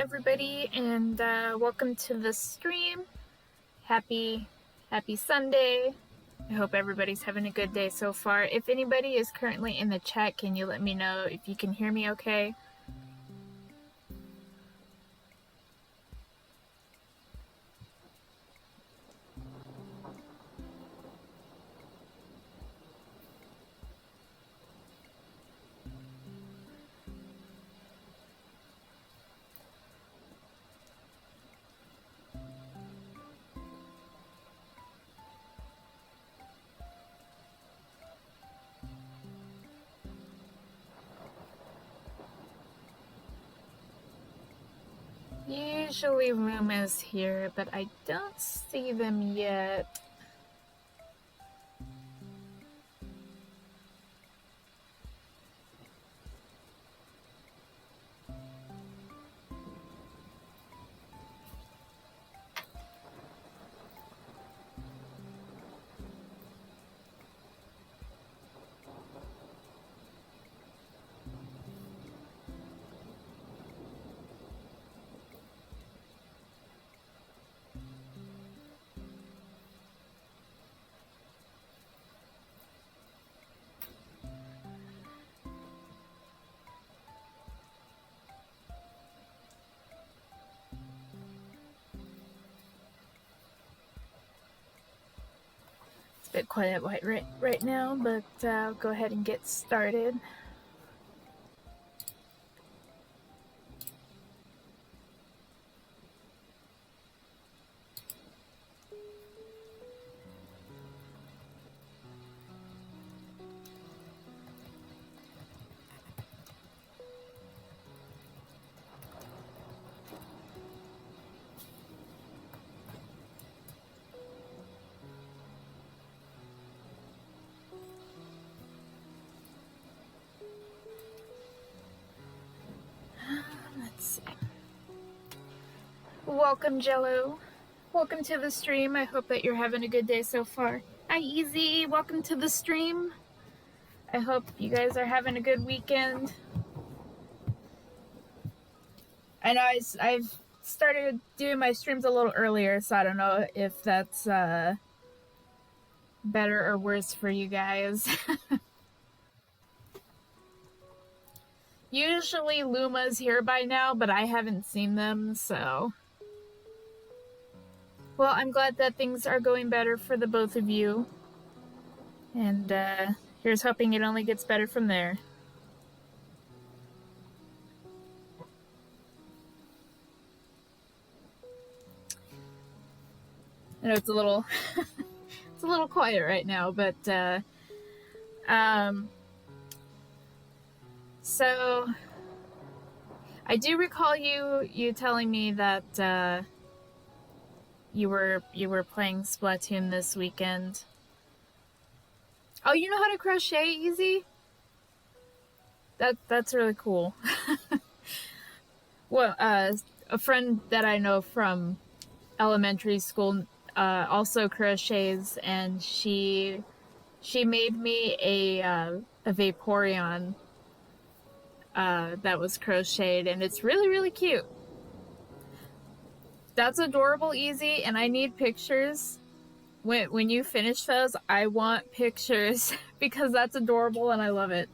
everybody, and welcome to the stream. Happy Sunday. I hope everybody's having a good day so far. If anybody is currently in the chat, can you let me know if you can hear me okay? Usually Luma's here, but I don't see them yet. It's a bit quiet right now, but I'll go ahead and get started. Let's see. Welcome, Jello. Welcome to the stream. I hope that you're having a good day so far. Hi, Easy. Welcome to the stream. I hope you guys are having a good weekend. I know I've started doing my streams a little earlier, so I don't know if that's better or worse for you guys. Usually Luma's here by now, but I haven't seen them, so... Well, I'm glad that things are going better for the both of you. And here's hoping it only gets better from there. I know it's a little it's a little quiet right now, but so I do recall you telling me that you were playing Splatoon this weekend. Oh, you know how to crochet, Easy? That's really cool. Well, a friend that I know from elementary school also crochets, and she made me a Vaporeon that was crocheted, and it's really, really cute. That's adorable, Easy, and I need pictures. When you finish those, I want pictures because that's adorable and I love it.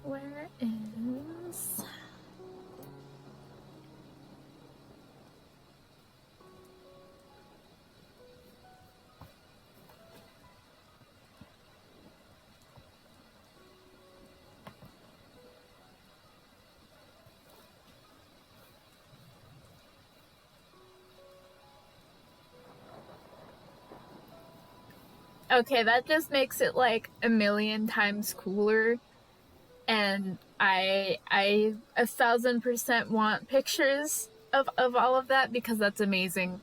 Where is... Okay, that just makes it like a million times cooler. And I 1,000% want pictures of all of that because that's amazing.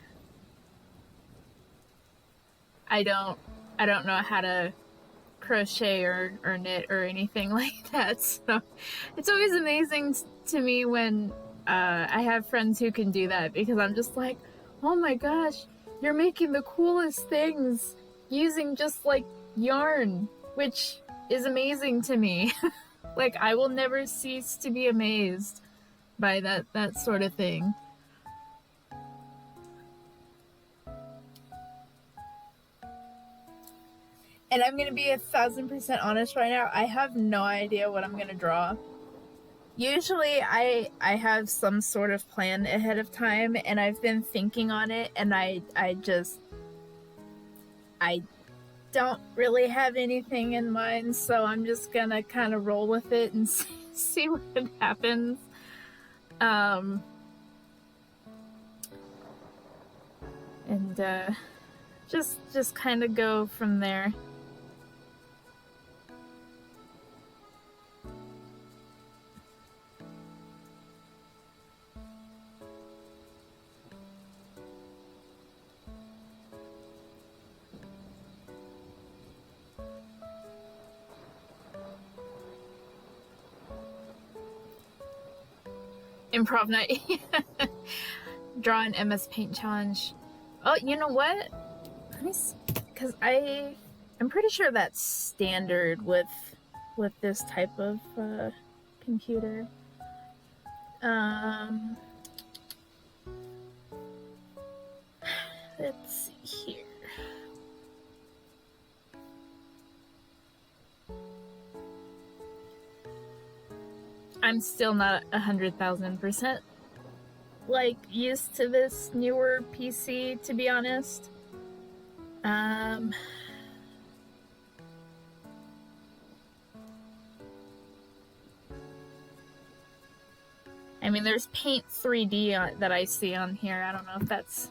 I don't know how to crochet or knit or anything like that, so it's always amazing to me when I have friends who can do that, because I'm just like, oh my gosh, You're making the coolest things using just like yarn, which is amazing to me. Like, I will never cease to be amazed by that sort of thing. And I'm gonna be 1,000% honest right now. I have no idea what I'm gonna draw. Usually I have some sort of plan ahead of time, and I've been thinking on it, and I don't really have anything in mind, so I'm just gonna kind of roll with it and see what happens. And just kind of go from there. Improv night. Draw an MS Paint challenge. Oh, you know what? Let me see, because I'm pretty sure that's standard with this type of computer. Let's see here. I'm still not 100,000% like used to this newer PC, to be honest. I mean, there's Paint 3D that I see on here. I don't know if that's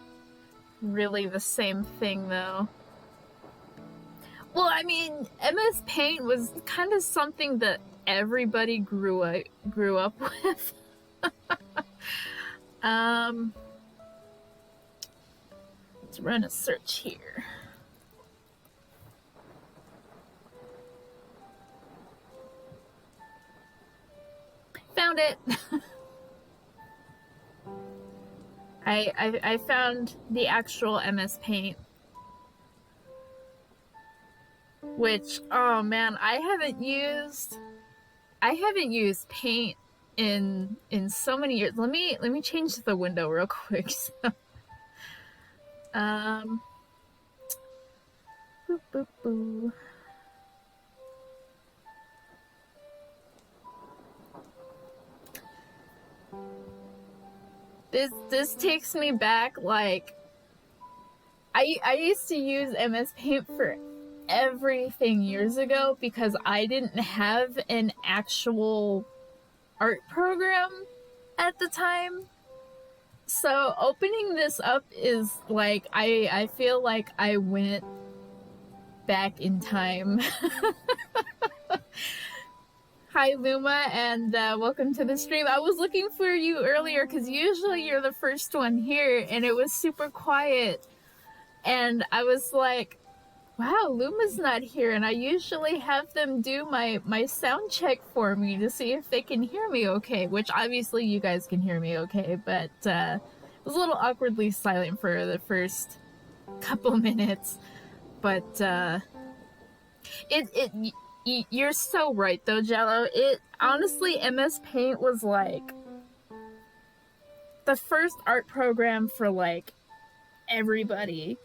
really the same thing, though. Well, I mean, MS Paint was kind of something that everybody grew up with. Let's run a search here. Found it. I found the actual MS Paint, which, oh man, I haven't used Paint in so many years. Let me change the window real quick. So, boop, boop, boop. This takes me back, like, I used to use MS Paint for everything years ago because I didn't have an actual art program at the time. So opening this up is like, I feel like I went back in time. Hi Luma, and welcome to the stream. I was looking for you earlier because usually you're the first one here, and it was super quiet. And I was like, wow, Luma's not here, and I usually have them do my sound check for me to see if they can hear me okay, which obviously you guys can hear me okay, but it was a little awkwardly silent for the first couple minutes. But you're so right though, Jello. It honestly, MS Paint was like the first art program for like everybody.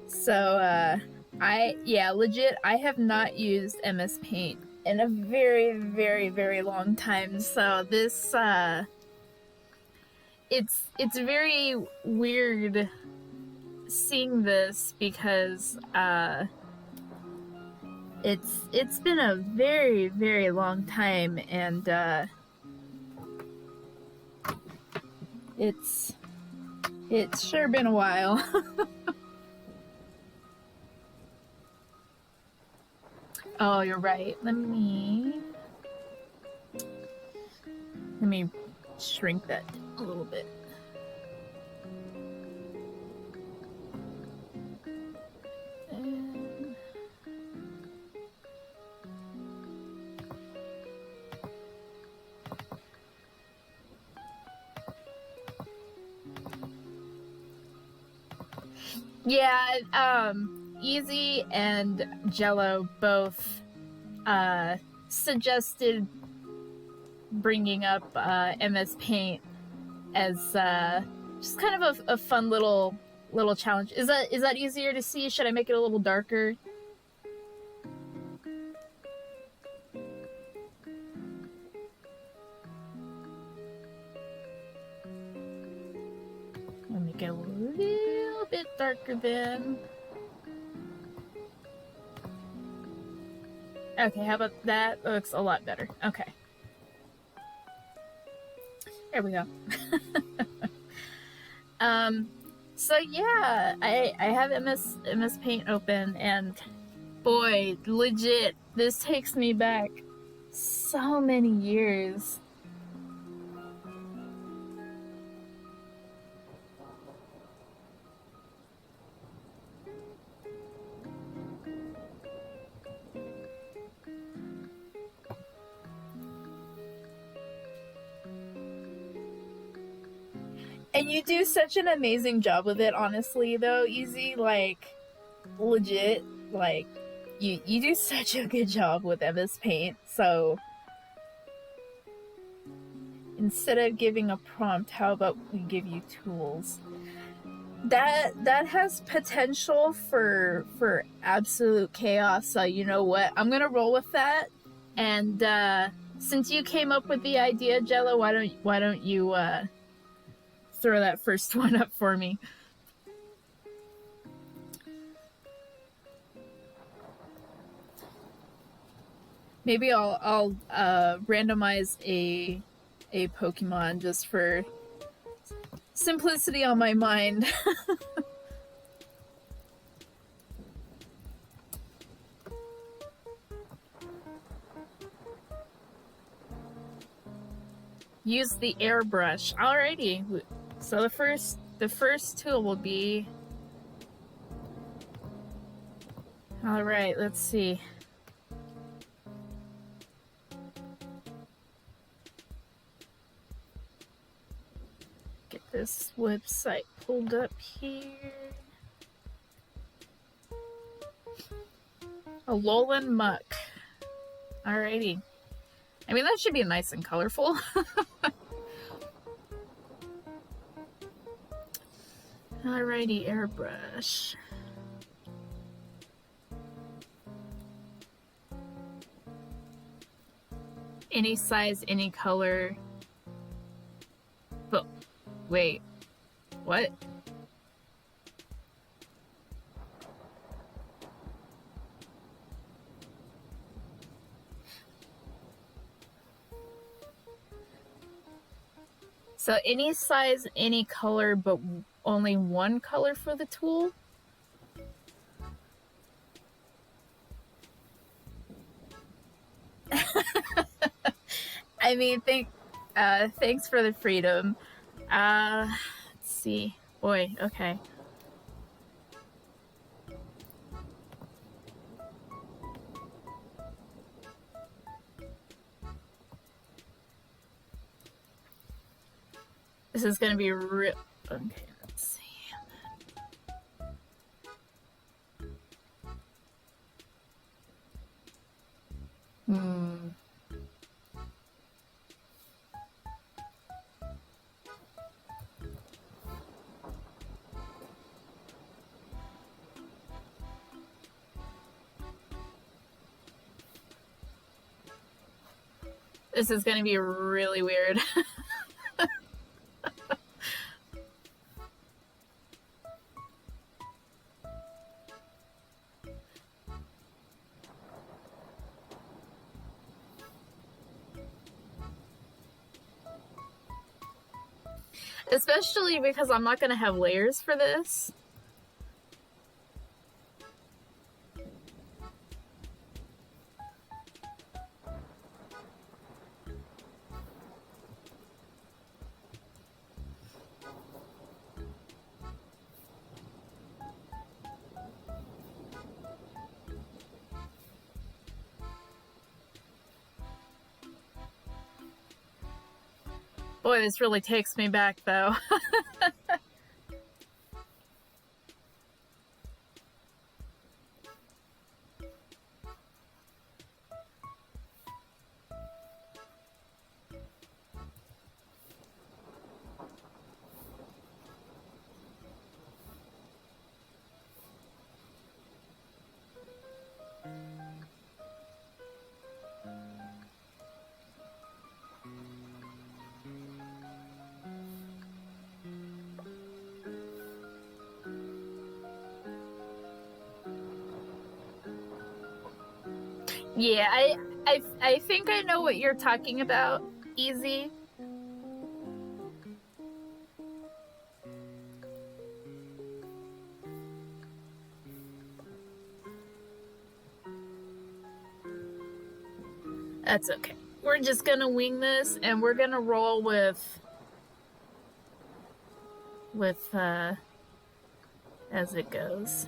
So legit, I have not used MS Paint in a very, very, very long time. So this it's very weird seeing this because it's been a very, very long time, and it's sure been a while. Oh, you're right. Let me shrink that a little bit. Yeah, Easy and Jello both suggested bringing up MS Paint as just kind of a fun little challenge. Is that easier to see? Should I make it a little darker? I'll make it a little bit darker then. Okay, how about that? That looks a lot better. Okay. There we go. So yeah, I have MS Paint open, and boy, legit, this takes me back so many years. And you do such an amazing job with it, honestly, though, Easy. Like, legit, like, you do such a good job with MS Paint. So instead of giving a prompt, how about we give you tools? That has potential for absolute chaos. So you know what? I'm gonna roll with that. And since you came up with the idea, Jello, why don't you throw that first one up for me? Maybe I'll randomize a Pokemon just for simplicity on my mind. Use the airbrush. Alrighty. So the first tool will be. Alright, let's see. Get this website pulled up here. Alolan Muck. Alrighty. I mean, that should be nice and colorful. Alrighty, airbrush. Any size, any color. But wait, what? So any size, any color, but only one color for the tool? I mean, thanks for the freedom. Let's see. Boy, okay. This is gonna be real. Okay, let's see. This is gonna be really weird. Especially because I'm not gonna have layers for this. Boy, this really takes me back, though. Yeah, I think I know what you're talking about. Easy. That's okay. We're just gonna wing this, and we're gonna roll with as it goes.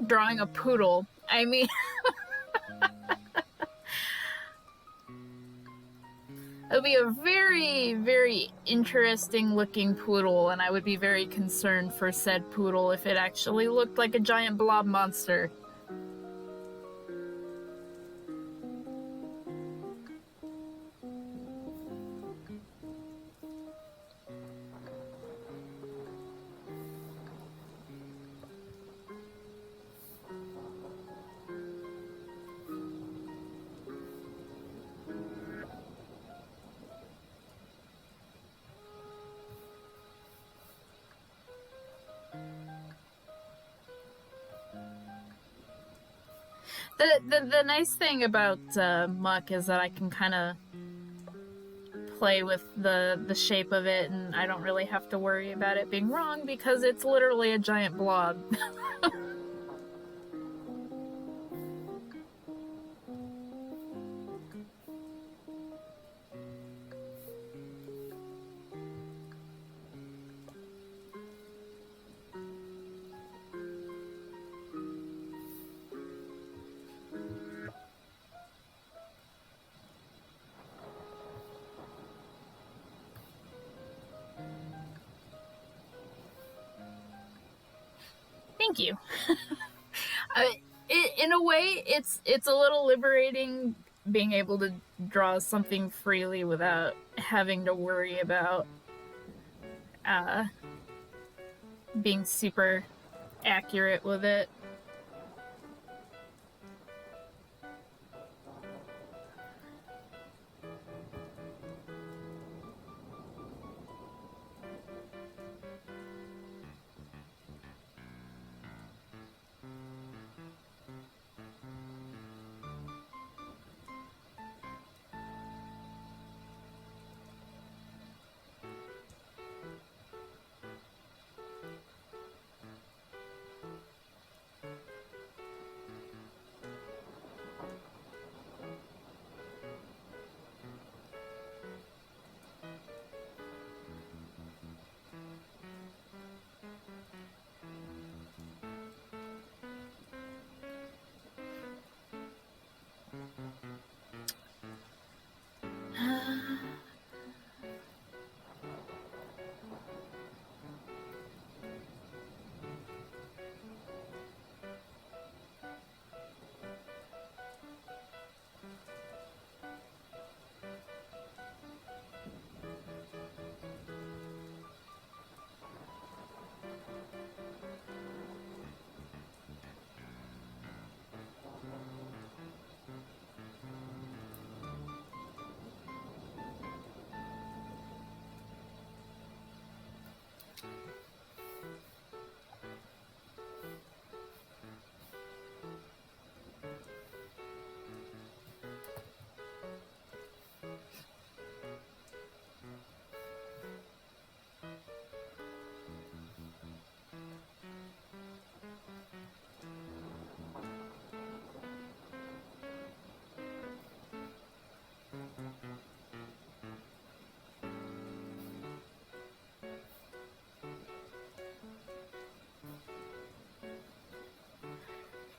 Drawing a poodle. I mean, it would be a very, very interesting looking poodle, and I would be very concerned for said poodle if it actually looked like a giant blob monster. The nice thing about Muck is that I can kind of play with the shape of it, and I don't really have to worry about it being wrong because it's literally a giant blob. Thank you. uh, in a way, it's a little liberating being able to draw something freely without having to worry about uh, being super accurate with it.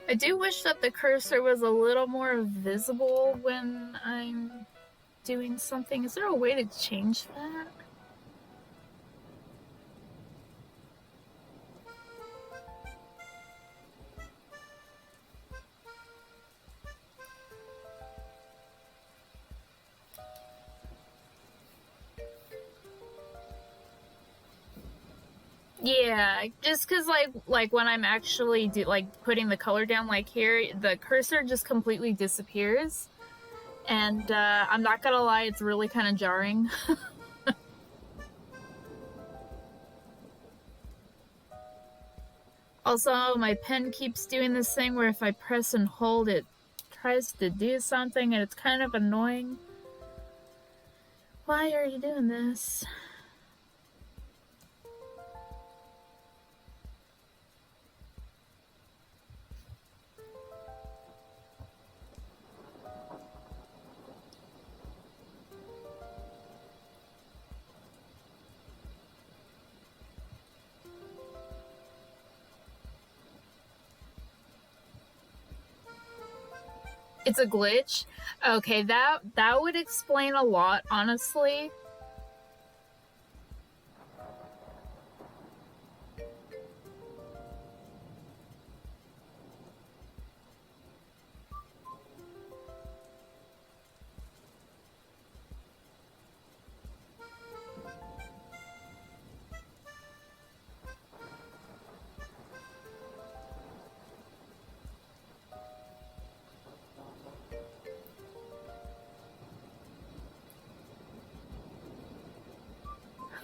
I do wish that the cursor was a little more visible when I'm doing something. Is there a way to change that? Yeah, just because like when I'm actually putting the color down, like here, the cursor just completely disappears, and I'm not gonna lie, it's really kind of jarring. Also, my pen keeps doing this thing where if I press and hold, it tries to do something, and it's kind of annoying. Why are you doing this? It's a glitch? Okay, that would explain a lot, honestly.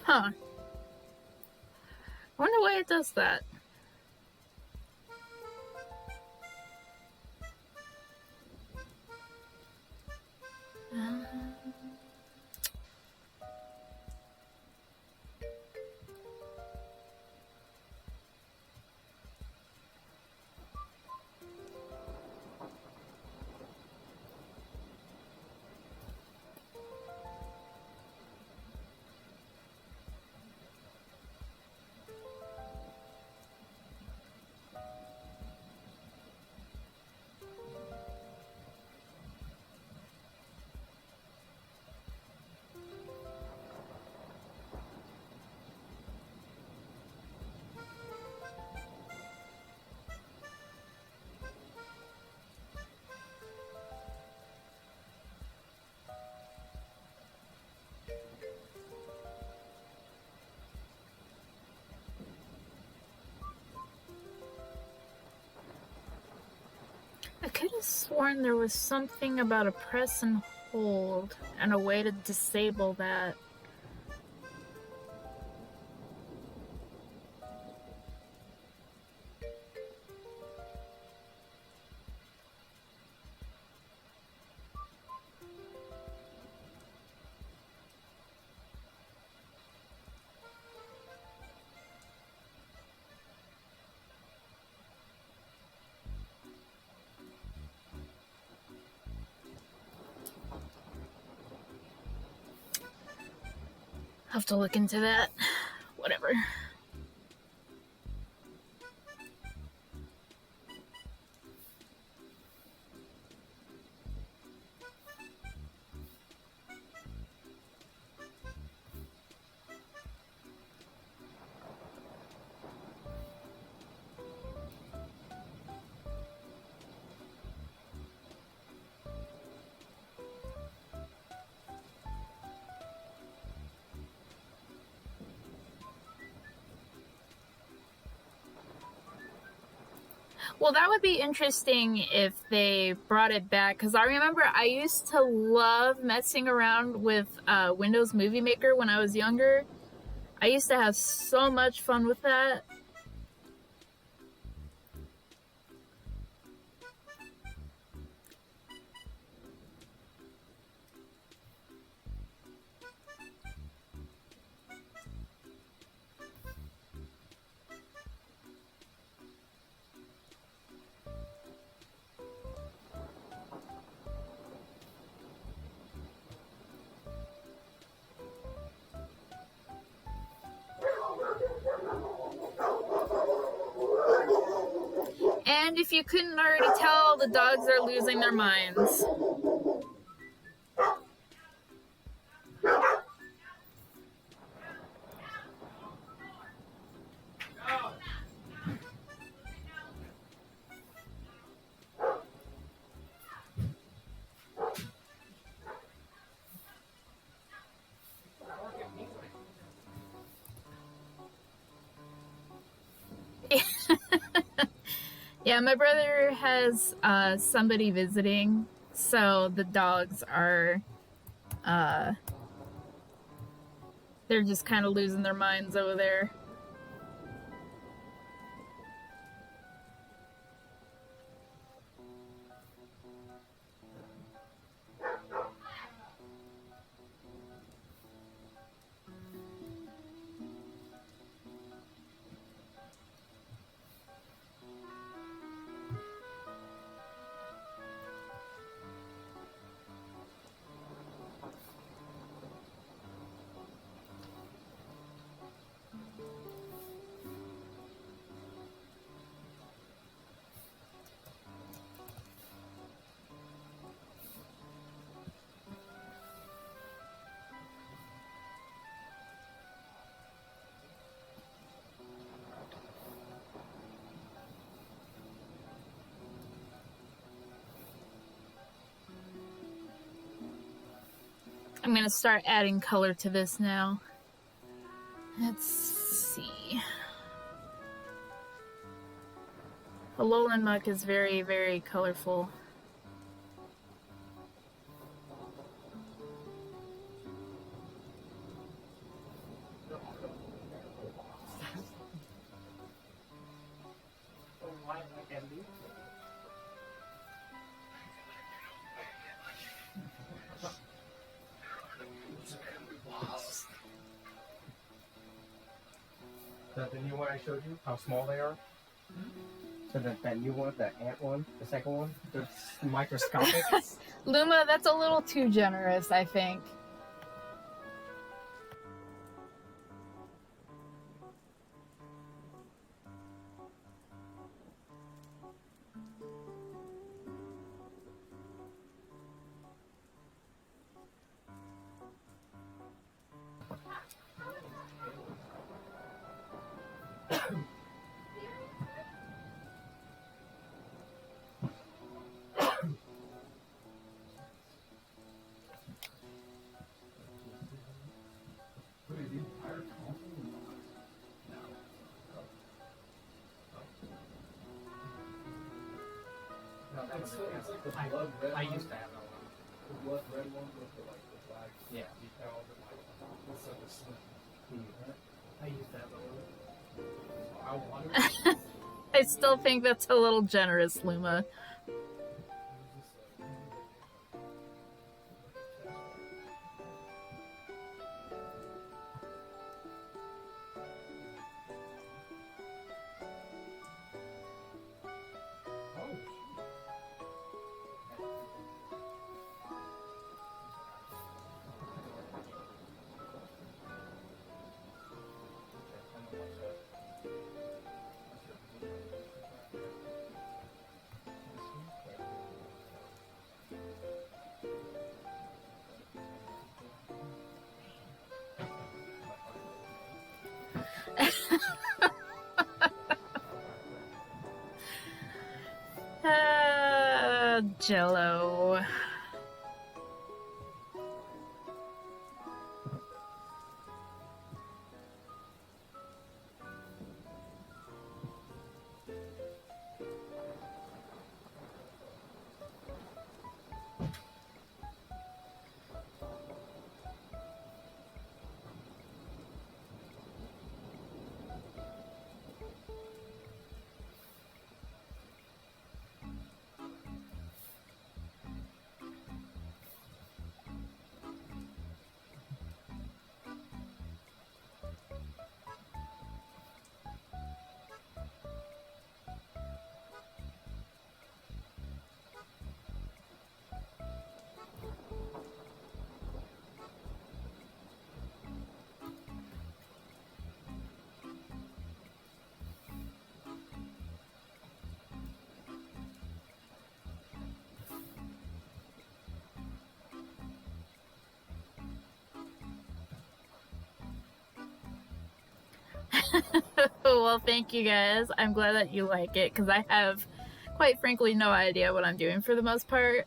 Huh. I wonder why it does that. I could have sworn there was something about a press and hold and a way to disable that. I'll have to look into that. Whatever. Well, that would be interesting if they brought it back, because I remember I used to love messing around with Windows Movie Maker when I was younger. I used to have so much fun with that. And if you couldn't already tell, the dogs are losing their minds. Yeah, my brother has somebody visiting, so the dogs are uh they're just kind of losing their minds over there. I'm gonna start adding color to this now. Let's see. Alolan Muck is very, very colorful. The new one I showed you, how small they are? So that new one, the ant one, the second one, they're microscopic. Luma, that's a little too generous, I think. I used to have that one. The blood red one with the like the black decals and like it's like a slim. I used to have that one. I wanted. I still think that's a little generous, Luma. Jello. Well, thank you guys. I'm glad that you like it because I have, quite frankly, no idea what I'm doing for the most part.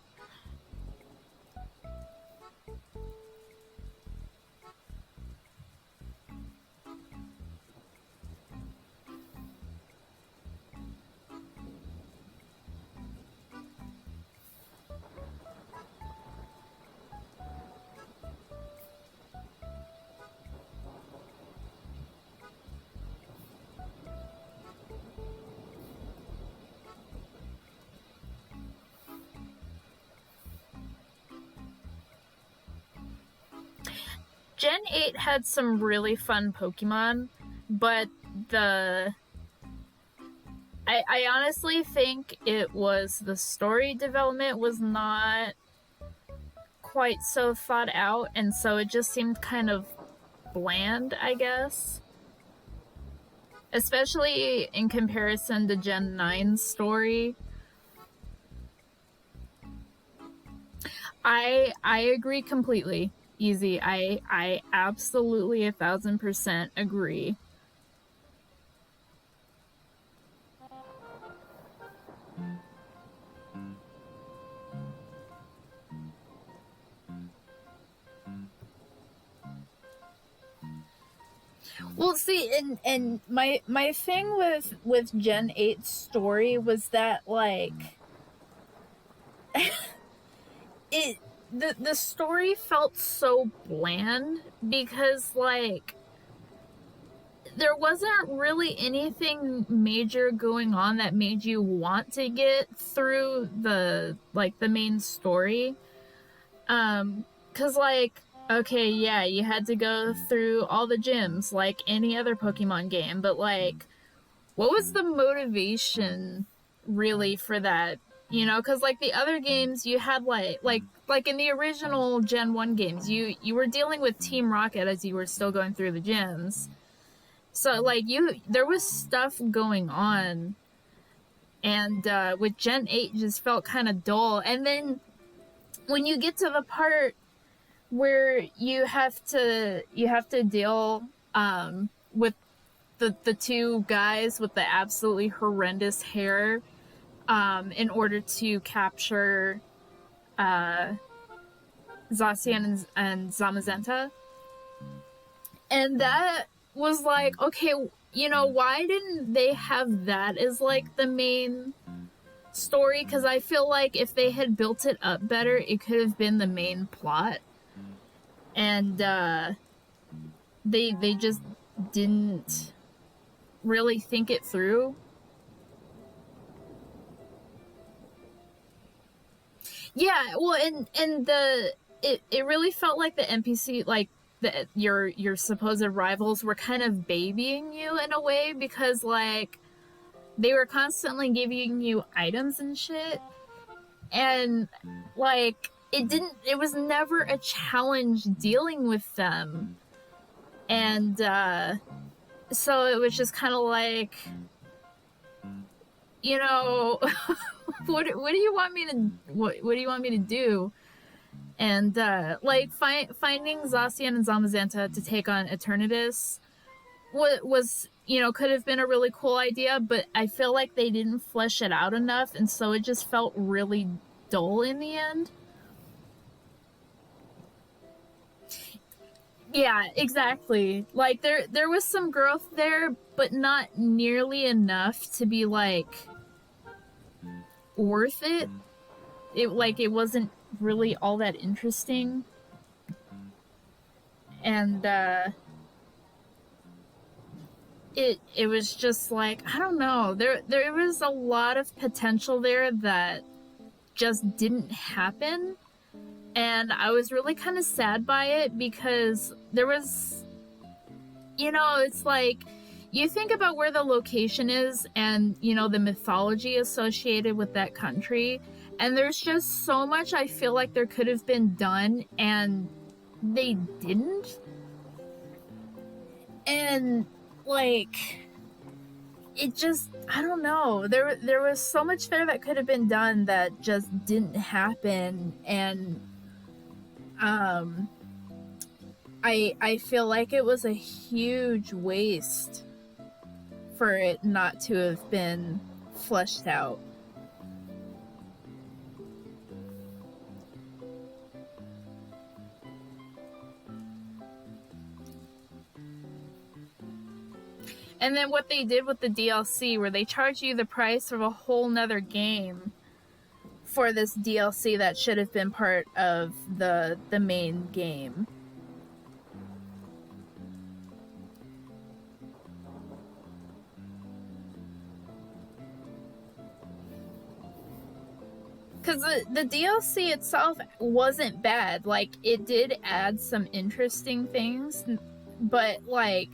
Gen 8 had some really fun Pokemon, but I honestly think it was the story development was not quite so thought out, and so it just seemed kind of bland, I guess. Especially in comparison to Gen 9's story. I agree completely. Easy. I absolutely 1000% agree. Well, see, and my thing with Gen 8's story was that like it the story felt so bland because like there wasn't really anything major going on that made you want to get through the main story. Cuz like okay, yeah, you had to go through all the gyms like any other Pokemon game, but like what was the motivation really for that? You know, because like the other games, you had like in the original Gen 1 games, you were dealing with Team Rocket as you were still going through the gyms. So like there was stuff going on, and with Gen 8 just felt kind of dull. And then when you get to the part where you have to deal with the two guys with the absolutely horrendous hair in order to capture uh, Zacian and Zamazenta. And that was like, okay, you know, why didn't they have that as like the main story? Because I feel like if they had built it up better, it could have been the main plot. And they just didn't really think it through. Yeah, well, and it really felt like the NPC, like your supposed rivals, were kind of babying you in a way because like they were constantly giving you items and shit, and like it was never a challenge dealing with them, and so it was just kind of like, you know, what do you want me to what do you want me to do? And like finding Zacian and Zamazenta to take on Eternatus was, you know, could have been a really cool idea, but I feel like they didn't flesh it out enough, and so it just felt really dull in the end. Yeah, exactly. Like there was some growth there, but not nearly enough to be like worth it. It wasn't really all that interesting. And it was just like, I don't know, there was a lot of potential there that just didn't happen, and I was really kind of sad by it because there was, you know, it's like you think about where the location is and, you know, the mythology associated with that country, and there's just so much I feel like there could have been done and they didn't. And like it just, I don't know, there was so much there that could have been done that just didn't happen. And um I feel like it was a huge waste for it not to have been fleshed out. And then what they did with the DLC, where they charge you the price of a whole nother game for this DLC that should have been part of the main game. Because the DLC itself wasn't bad. Like, it did add some interesting things, but, like,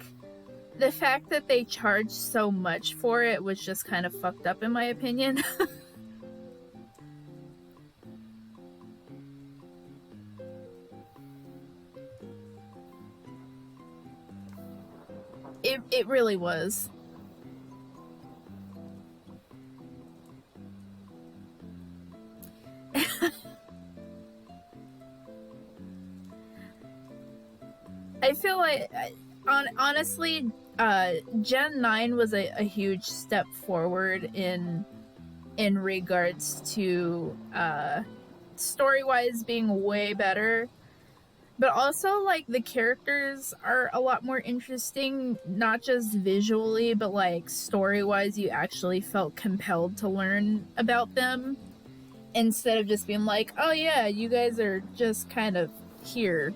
the fact that they charged so much for it was just kind of fucked up, in my opinion. It really was. I feel like, honestly, Gen 9 was a huge step forward in regards to story-wise being way better. But also, like, the characters are a lot more interesting, not just visually, but, like, story-wise, you actually felt compelled to learn about them instead of just being like, oh yeah, you guys are just kind of here.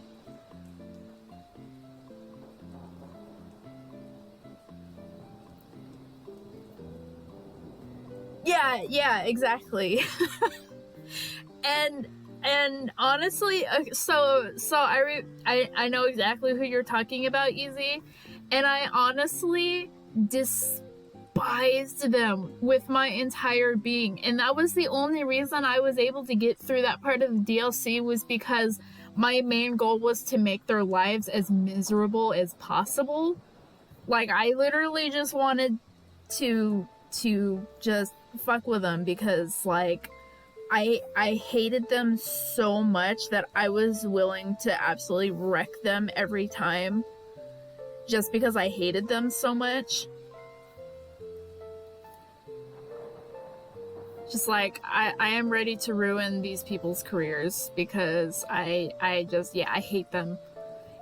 Yeah, exactly. and and honestly, I know exactly who you're talking about, Easy, and I honestly despised them with my entire being, and that was the only reason I was able to get through that part of the DLC, was because my main goal was to make their lives as miserable as possible. Like, I literally just wanted to just fuck with them because, like, I hated them so much that I was willing to absolutely wreck them every time just because I hated them so much. Just like, I am ready to ruin these people's careers because I just, yeah, I hate them.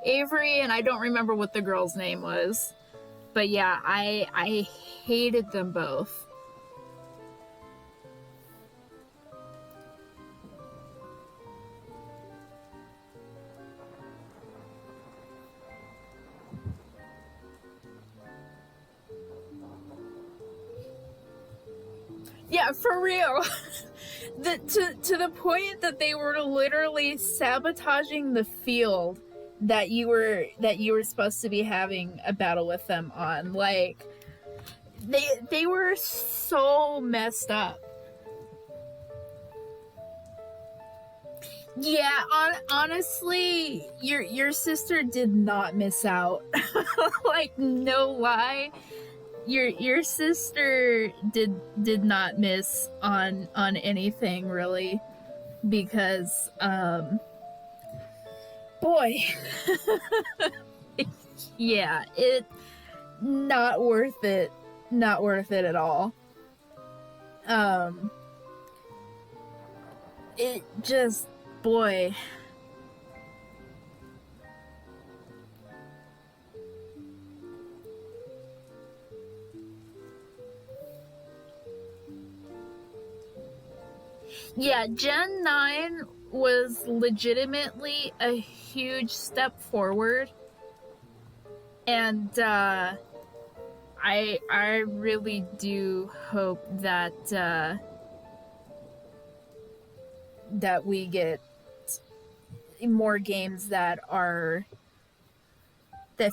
Avery, and I don't remember what the girl's name was. But yeah, I hated them both. Yeah, for real. To the point that they were literally sabotaging the field that you were supposed to be having a battle with them on. Like, they were so messed up. Yeah, honestly, your sister did not miss out. Like, no lie, your sister did not miss on anything really, because boy, yeah, it not worth it, not worth it at all. Um, it just, boy. Yeah, Gen 9 was legitimately a huge step forward. And I really do hope that that we get more games that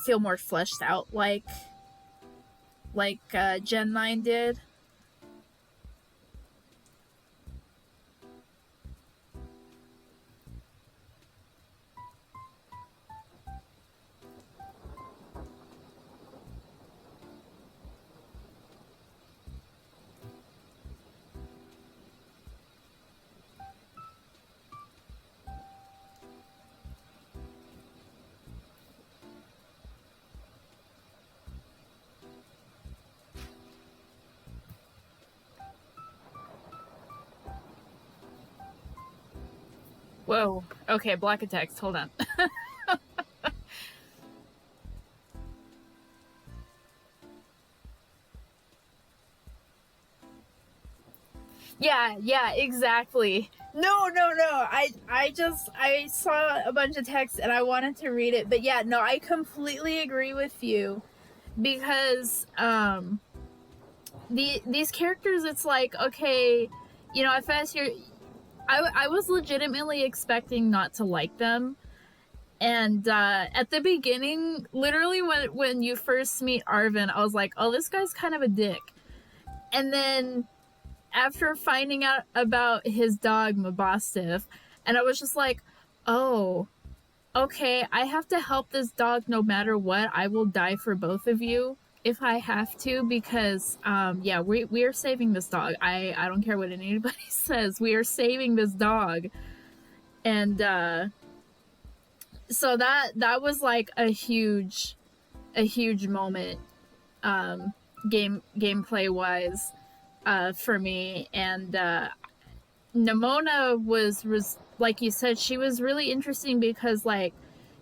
feel more fleshed out, like Gen 9 did. Whoa. Okay, block of text. Hold on. Yeah, exactly. No. I saw a bunch of text and I wanted to read it, but yeah, no, I completely agree with you, because these characters, it's like, okay, at first I was legitimately expecting not to like them. And at the beginning, literally when you first meet Arvin, I was like, oh, this guy's kind of a dick. And then after finding out about his dog, Mabostiff, and I was just like, oh, okay, I have to help this dog no matter what. I will die for both of you if I have to, because yeah, we are saving this dog. I don't care what anybody says. We are saving this dog. And so that was like a huge moment, gameplay wise, for me. And Nimona was like you said, she was really interesting because like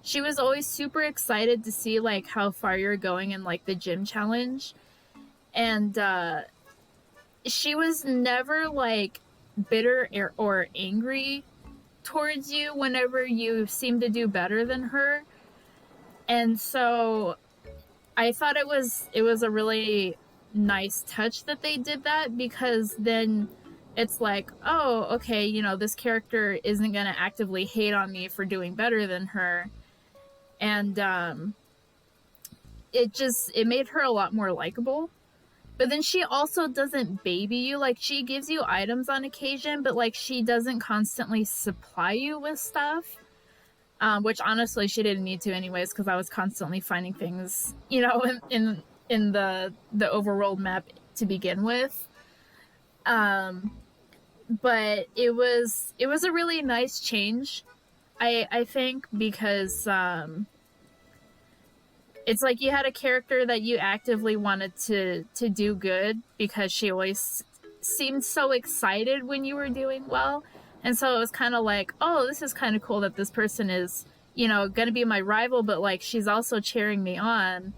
she was always super excited to see like how far you're going in like the gym challenge. And she was never like bitter or angry towards you whenever you seem to do better than her. And so I thought it was a really nice touch that they did that, because then it's like, oh, okay, you know, this character isn't going to actively hate on me for doing better than her. And it made her a lot more likable. But then she also doesn't baby you. Like, she gives you items on occasion, but like she doesn't constantly supply you with stuff. Which honestly she didn't need to anyways, because I was constantly finding things, you know, in the overworld map to begin with. But it was a really nice change, I think, because it's like you had a character that you actively wanted to do good, because she always seemed so excited when you were doing well. And so it was kind of like, oh, this is kind of cool that this person is, you know, going to be my rival, but like she's also cheering me on.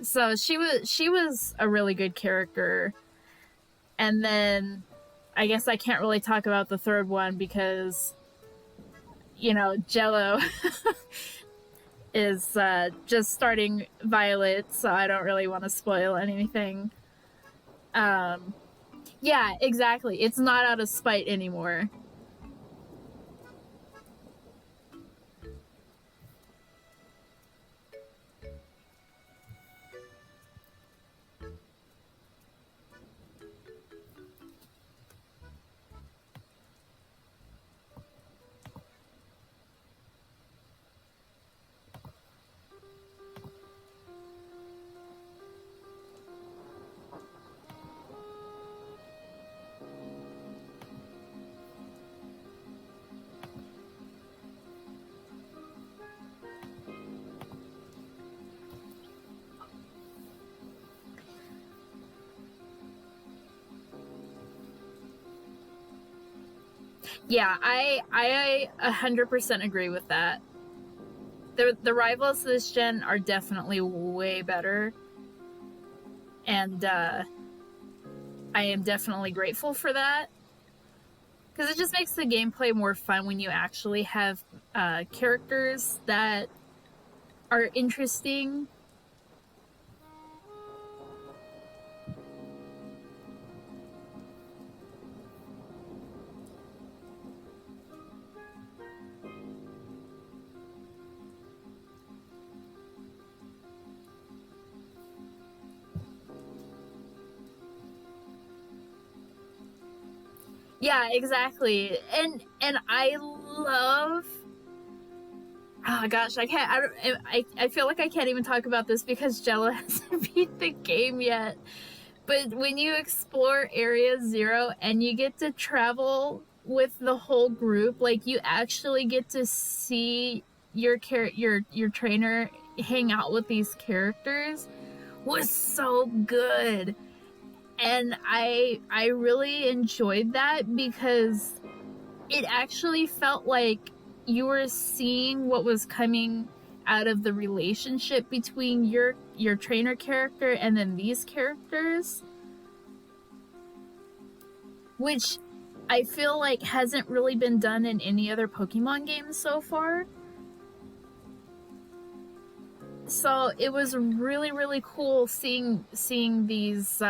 So she was a really good character. And then I guess I can't really talk about the third one because, you know, Jello is just starting Violet, so I don't really want to spoil anything. Yeah, exactly. It's not out of spite anymore. Yeah, I 100% agree with that. The rivals this gen are definitely way better, and I am definitely grateful for that, because it just makes the gameplay more fun when you actually have characters that are interesting. Yeah, exactly. And I love, oh gosh, I can't. I feel like I can't even talk about this because Jello hasn't beat the game yet. But when you explore Area Zero and you get to travel with the whole group, like you actually get to see your trainer hang out with these characters, was so good. And I really enjoyed that because it actually felt like you were seeing what was coming out of the relationship between your trainer character and then these characters, which I feel like hasn't really been done in any other Pokemon games so far. So it was really cool seeing these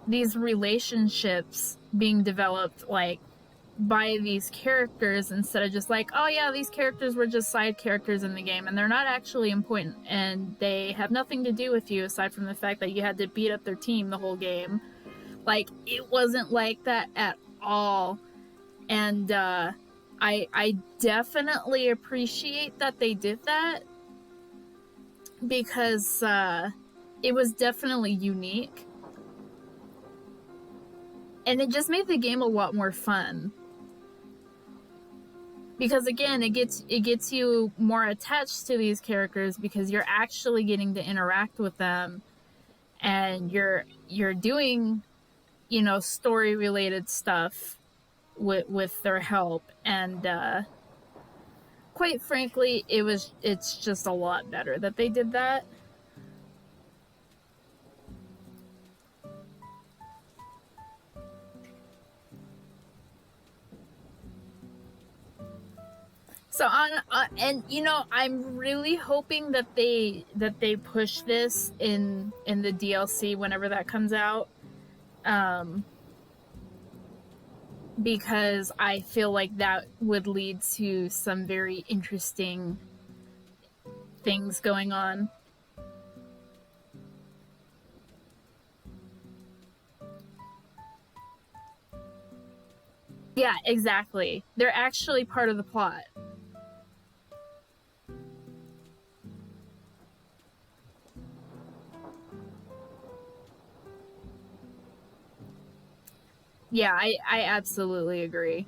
these relationships being developed, like, by these characters, instead of just like, oh yeah, these characters were just side characters in the game and they're not actually important and they have nothing to do with you aside from the fact that you had to beat up their team the whole game. Like, it wasn't like that at all. And I definitely appreciate that they did that, because it was definitely unique. And it just made the game a lot more fun. Because again, it gets you more attached to these characters because you're actually getting to interact with them, and you're doing, you know, story related stuff with their help. And quite frankly, it's just a lot better that they did that. So on, and you know, I'm really hoping that they push this in the DLC whenever that comes out, because I feel like that would lead to some very interesting things going on. Yeah, exactly. They're actually part of the plot. Yeah, I absolutely agree.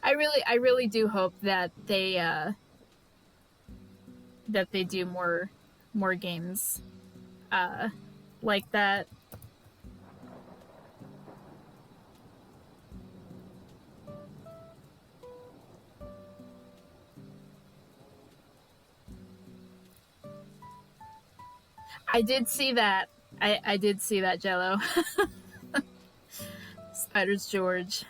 I really do hope that they do more games uh like that. I did see that. I did see that, Jello. Spiders George.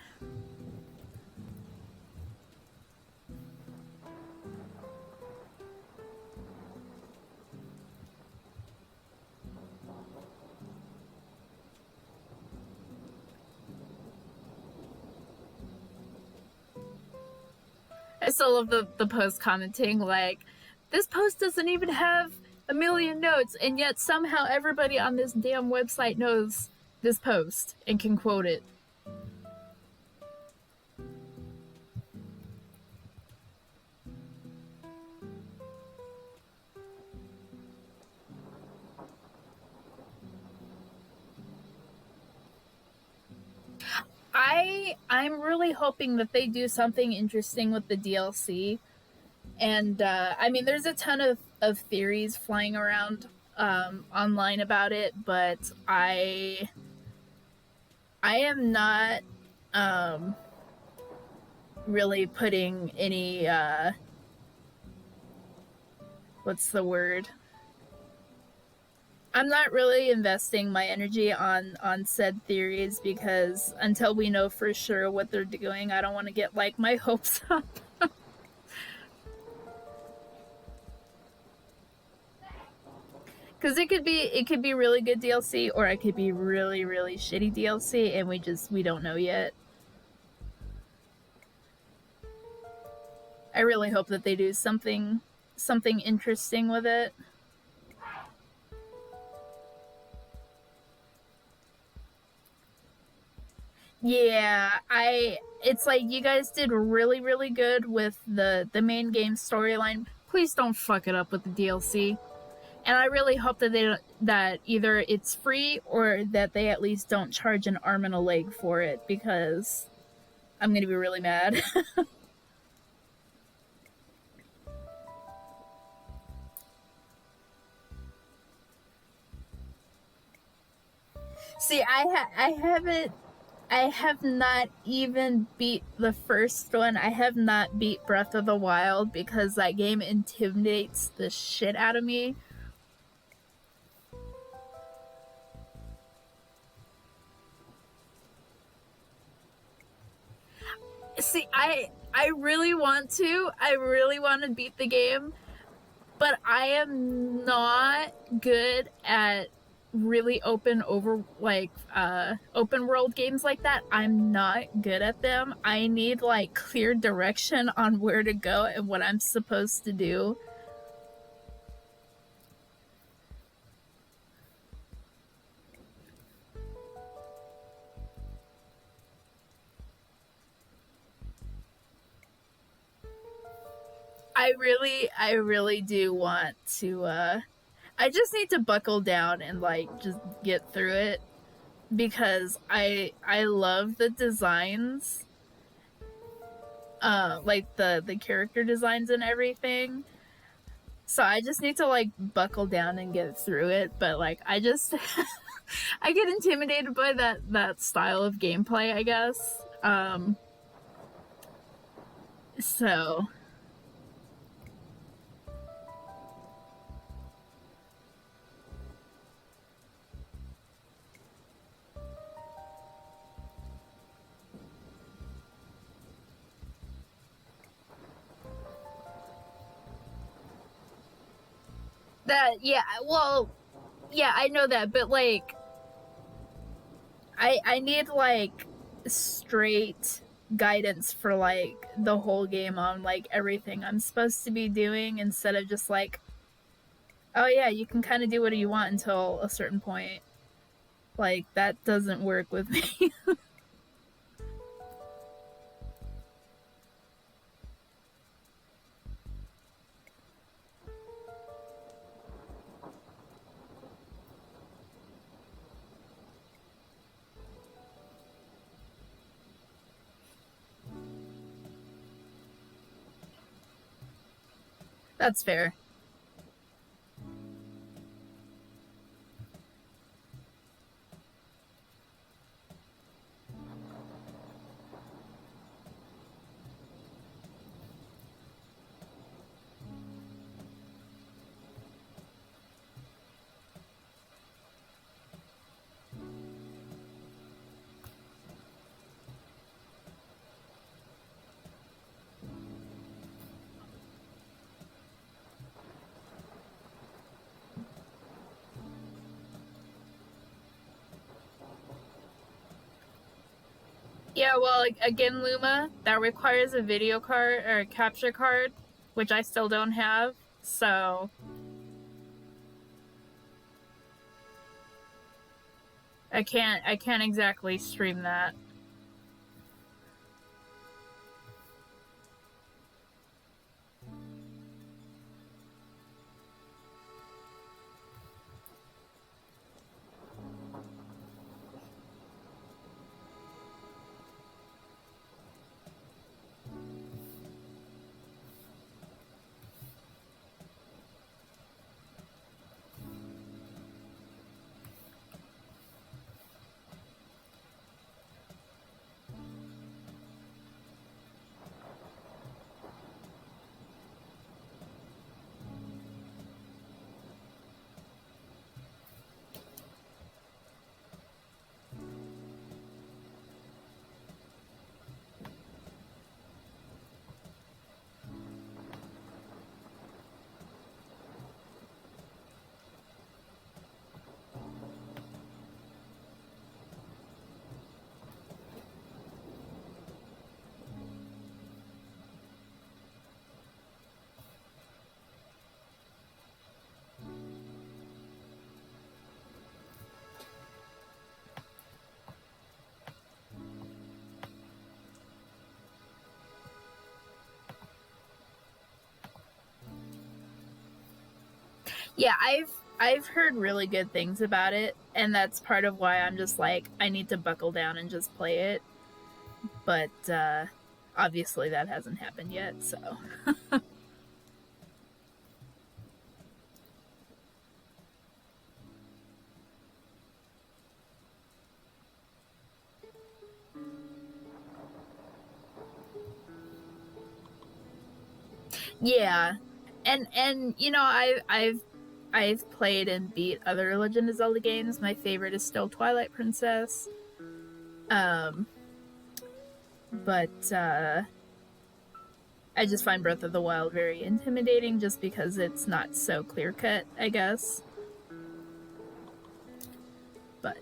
I still love the post commenting, like, this post doesn't even have a million notes, and yet somehow everybody on this damn website knows this post and can quote it. I'm really hoping that they do something interesting with the DLC. And I mean, there's a ton of theories flying around online about it, but I am not um, really putting any what's the word? I'm not really investing my energy on said theories, because until we know for sure what they're doing, I don't want to get like my hopes up. Because it could be really good DLC, or it could be really really shitty DLC, and we don't know yet. I really hope that they do something interesting with it. Yeah, it's like you guys did really really good with the main game storyline. Please don't fuck it up with the DLC. And I really hope that that either it's free or that they at least don't charge an arm and a leg for it, because I'm going to be really mad. See, I have not even beat the first one. I have not beat Breath of the Wild because that game intimidates the shit out of me. See, I really want to. I really want to beat the game, but I am not good at really open world games like that. I'm not good at them. I need like clear direction on where to go and what I'm supposed to do. I really do want to I just need to buckle down and like just get through it because I love the designs, like the character designs and everything. So I just need to like buckle down and get through it, but like I just I get intimidated by that style of gameplay, I guess. So that yeah, well, yeah, I know that, but like I need like straight guidance for like the whole game on like everything I'm supposed to be doing instead of just like, oh yeah, you can kind of do what you want until a certain point. Like that doesn't work with me. That's fair. Yeah, well, again, Luma, that requires a video card or a capture card, which I still don't have. So I can't exactly stream that. Yeah, I've heard really good things about it, and that's part of why I'm just like I need to buckle down and just play it. But obviously that hasn't happened yet, so yeah. And you know, I've played and beat other Legend of Zelda games. My favorite is still Twilight Princess. Um but I just find Breath of the Wild very intimidating just because it's not so clear cut, I guess. But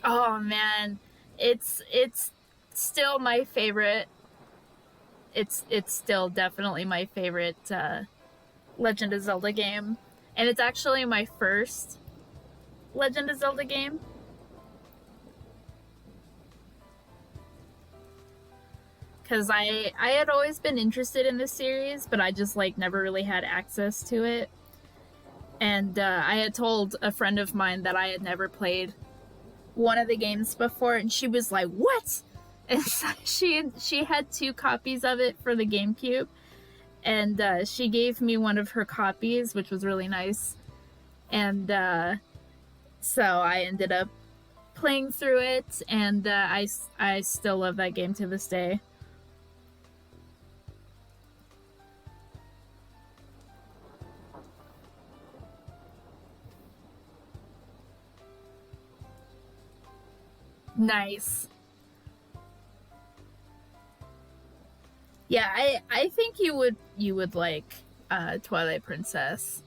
oh man, it's still my favorite. It's still definitely my favorite Legend of Zelda game, and it's actually my first Legend of Zelda game. Because I had always been interested in this series, but I just like never really had access to it. And I had told a friend of mine that I had never played one of the games before, and she was like, "What?" And so she had two copies of it for the GameCube, and she gave me one of her copies, which was really nice. And so I ended up playing through it, and I still love that game to this day. Nice. Yeah, I think you would like Twilight Princess.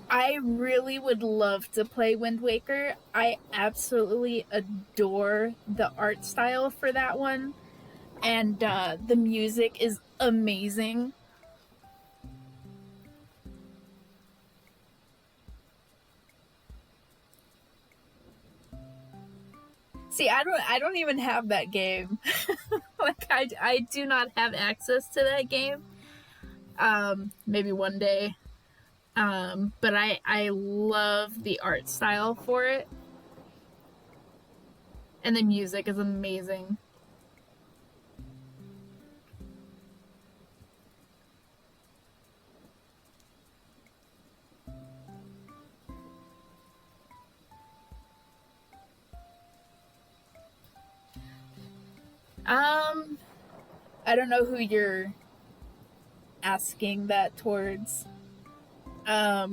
I really would love to play Wind Waker. I absolutely adore the art style for that one, and the music is amazing. See, I don't even have that game. Like I do not have access to that game. Maybe one day. But I love the art style for it, and the music is amazing. Um, I don't know who you're asking that towards. Yeah,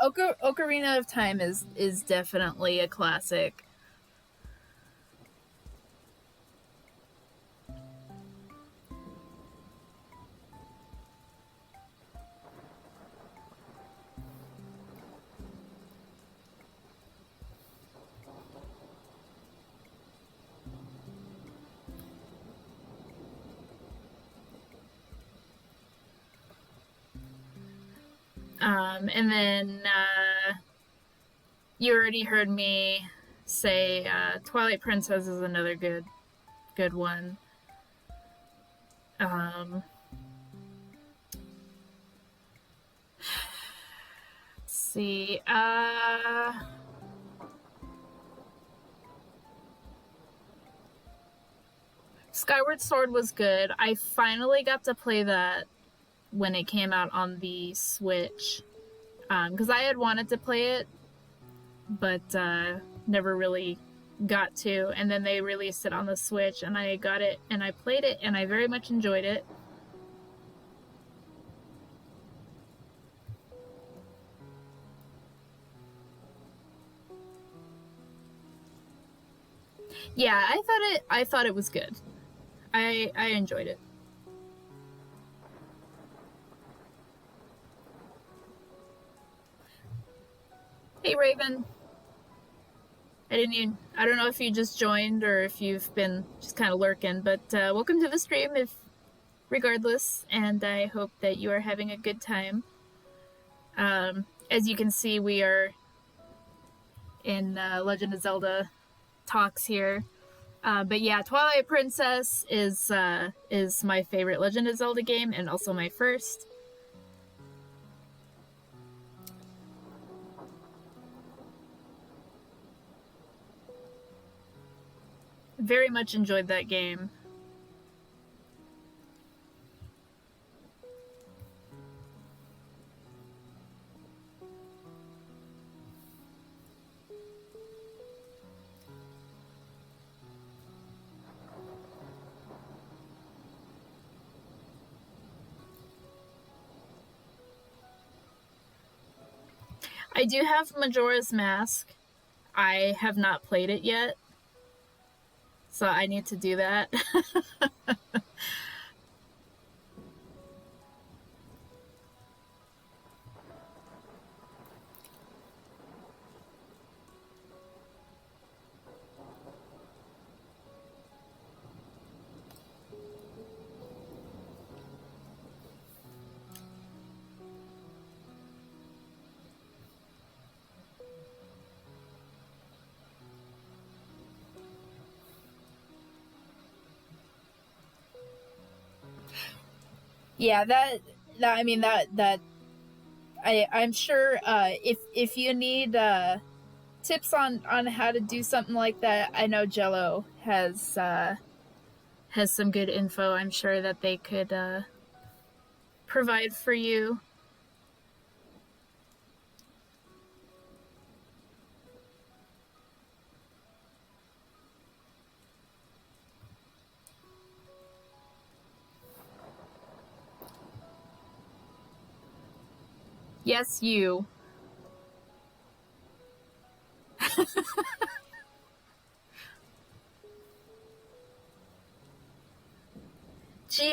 Ocarina of Time is definitely a classic. And then you already heard me say Twilight Princess is another good one. Let's see. Skyward Sword was good. I finally got to play that when it came out on the Switch. Because I had wanted to play it, but never really got to. And then they released it on the Switch, and I got it, and I played it, and I very much enjoyed it. Yeah, I thought it was good. I enjoyed it. Hey Raven. I don't know if you just joined or if you've been just kind of lurking, but welcome to the stream if regardless, and I hope that you are having a good time. As you can see, we are in Legend of Zelda talks here. But yeah, Twilight Princess is my favorite Legend of Zelda game and also my first. Very much enjoyed that game. I do have Majora's Mask. I have not played it yet, so I need to do that. Yeah, I'm sure if you need tips on how to do something like that, I know Jello has some good info. I'm sure that they could provide for you. Yes, you. Gee,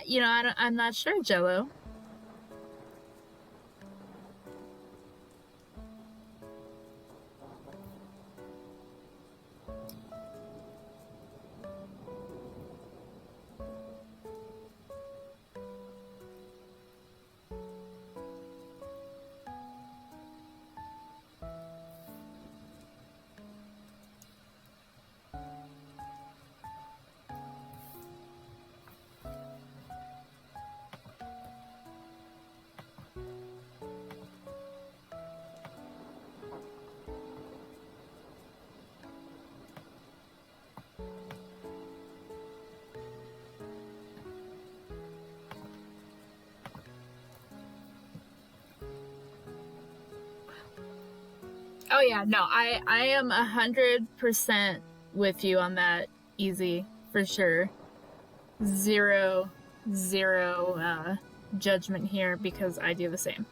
you know, I'm not sure, Jello. Oh yeah, no, I am 100% with you on that, easy for sure. Zero, zero judgment here because I do the same.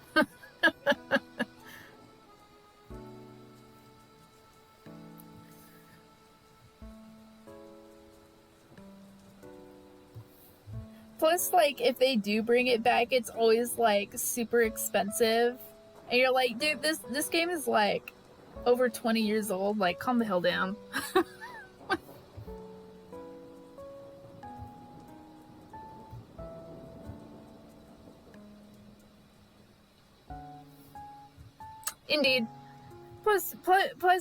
Plus, like, if they do bring it back, it's always like super expensive, and you're like, dude, this game is like over 20 years old. Like, calm the hell down. Indeed. Plus,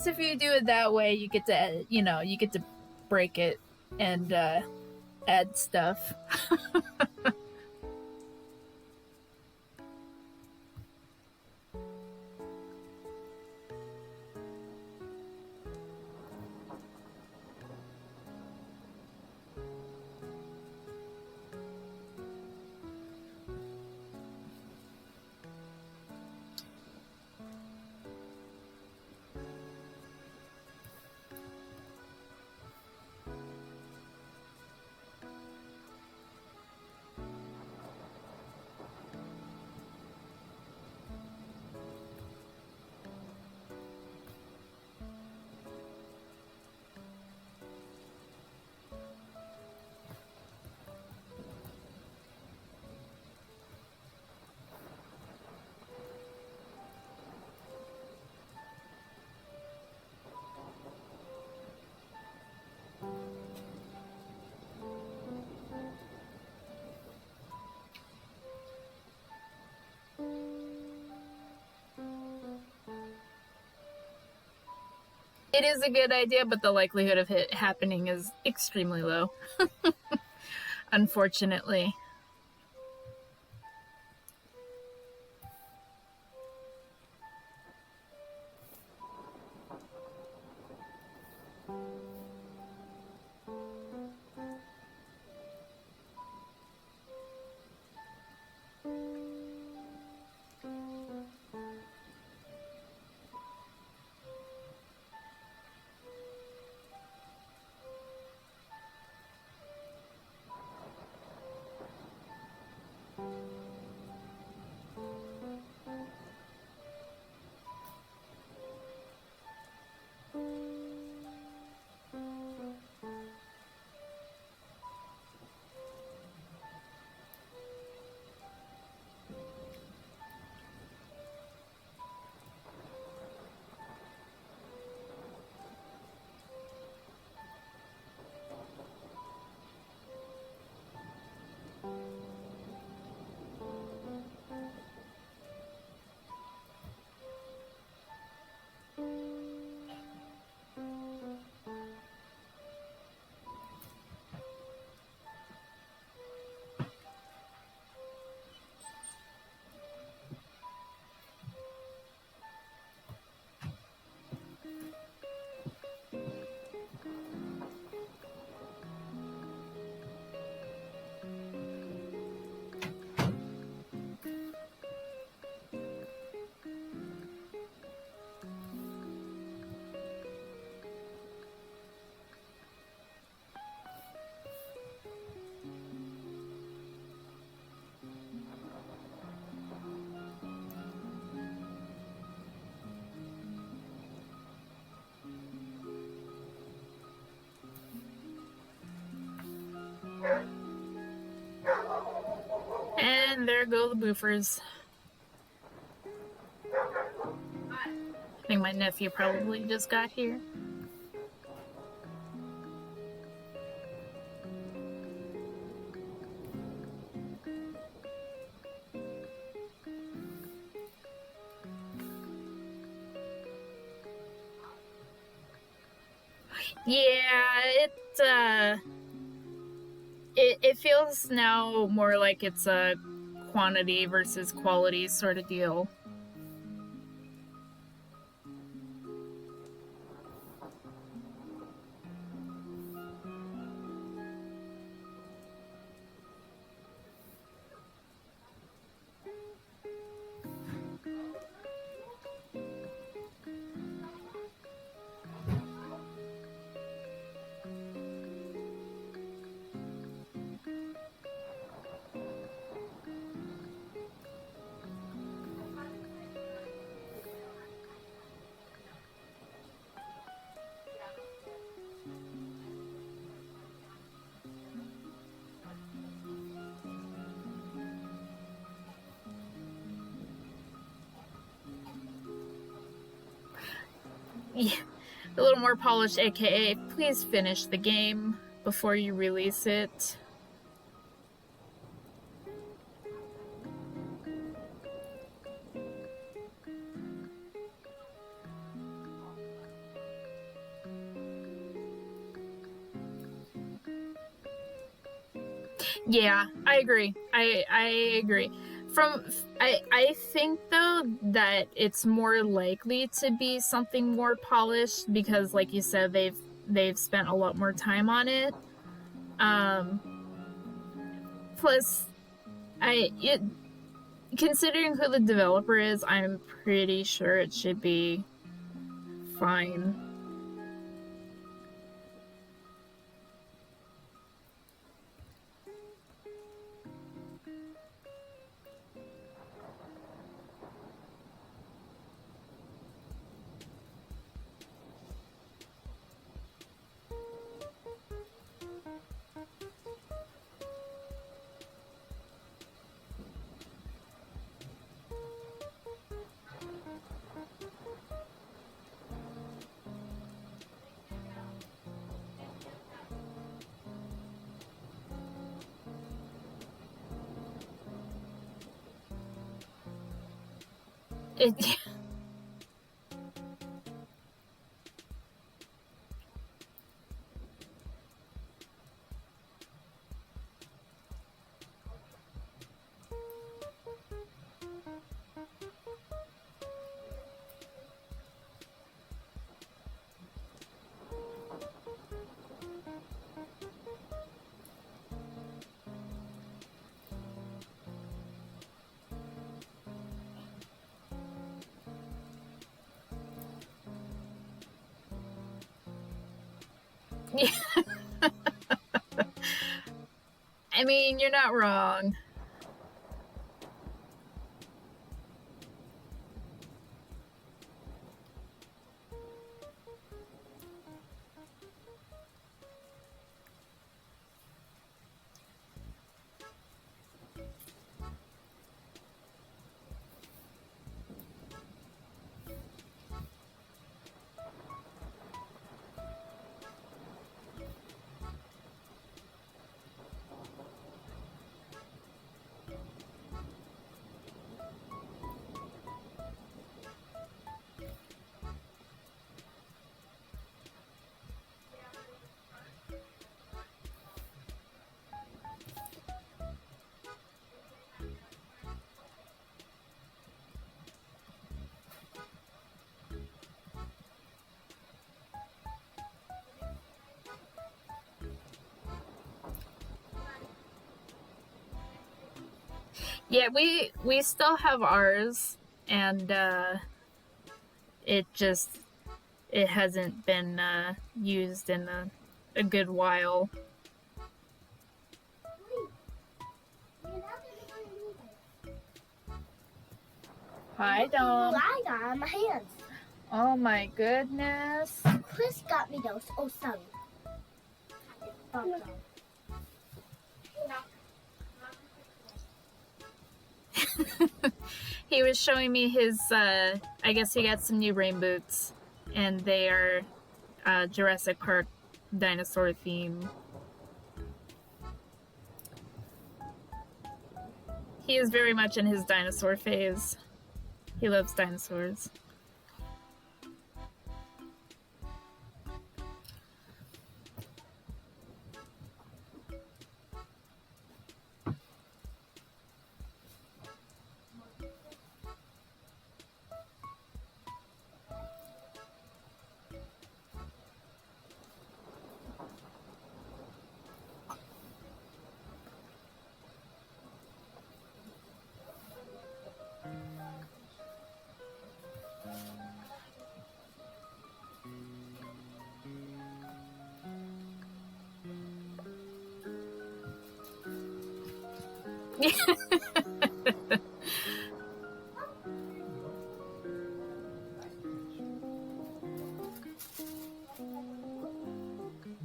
if you do it that way, you get to, you get to break it and add stuff. It is a good idea, but the likelihood of it happening is extremely low. Unfortunately. And there go the boofers. I think my nephew probably just got here. Yeah, it feels now more like it's a quantity versus quality sort of deal. Yeah, a little more polished, aka please finish the game before you release it. Yeah, I agree. I agree. I think though that it's more likely to be something more polished because, like you said, they've spent a lot more time on it. Um, plus, considering who the developer is, I'm pretty sure it should be fine. It, I mean, you're not wrong. Yeah, we still have ours, and it just it hasn't been used in a good while. Hi, Dom. I got on my hands. Oh my goodness. Chris got me those. Oh, sorry. He was showing me his I guess he got some new rain boots, and they are Jurassic Park dinosaur theme. He is very much in his dinosaur phase. He loves dinosaurs.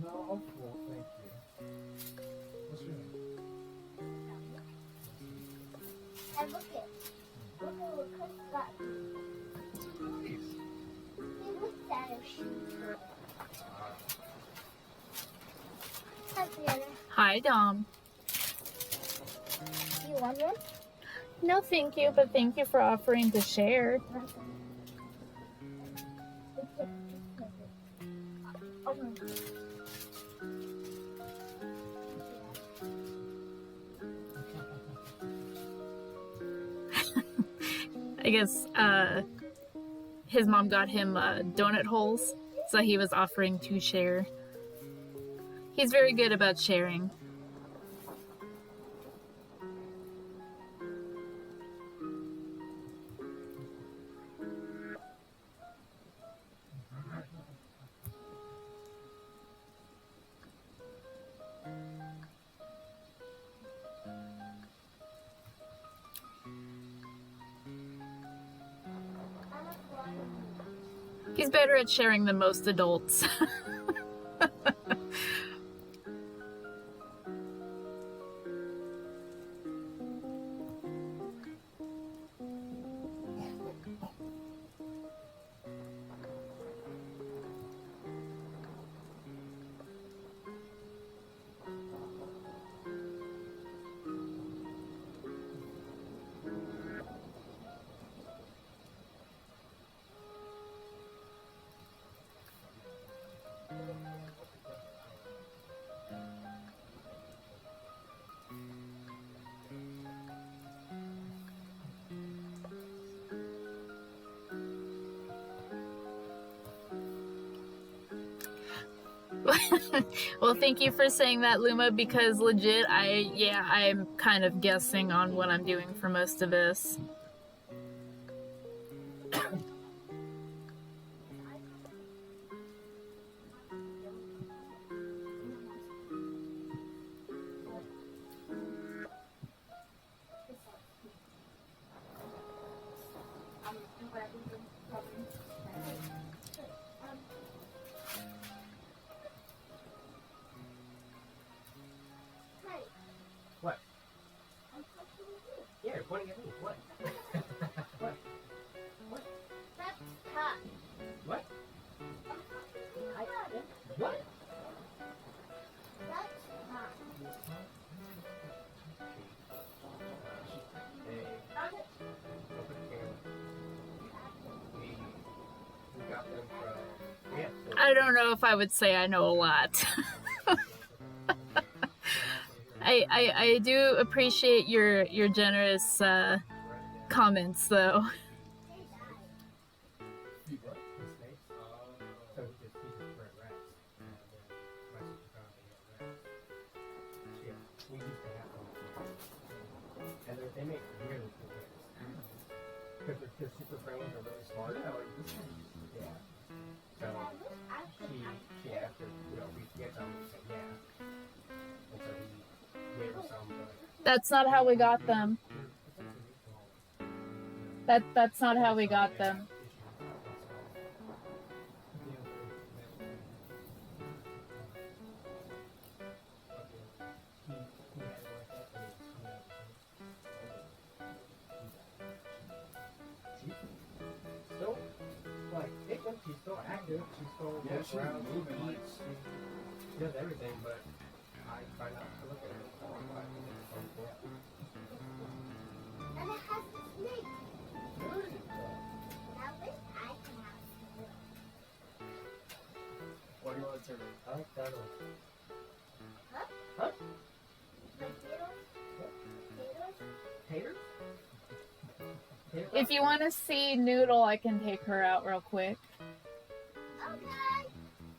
No, I'm cool, thank you. What's your name? And look at what Chris got me. Nice. See, look Hi, Fiona. Hi, Dom. You want one? No, thank you, but thank you for offering to share. Oh my God. I guess his mom got him donut holes, so he was offering to share. He's very good about sharing. He's better at sharing than most adults. Well, thank you for saying that, Luma, because legit, I'm kind of guessing on what I'm doing for most of this. What? Yeah, you're pointing at me. What? What? What? That's hot. What? I got it. What? That's hot. Hey, open the camera. We got them from. Yeah. I don't know if I would say I know a lot. I do appreciate your generous comments, though. Feed what? The snakes? So he just bred rats. And then my sister found they had rats. Yeah, we used to have them. And they make really cool rats. Because they're super friendly, they're really smart. Yeah, like this one. Yeah. So she asked her, if we could get some, we said yeah. And so he gave her some, but That's not how we got them. That's not how we got them. Still, like, she's still active, she's still she's around, she moving, like, eats, she does everything, but I try not to look at her. And it has a snake. Good. Now this I can have. What do you want to turn I like that one. Like potatoes? Taters? If you want to see Noodle, I can take her out real quick. Okay.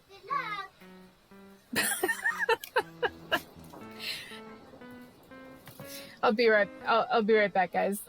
Good luck. I'll be right back, guys.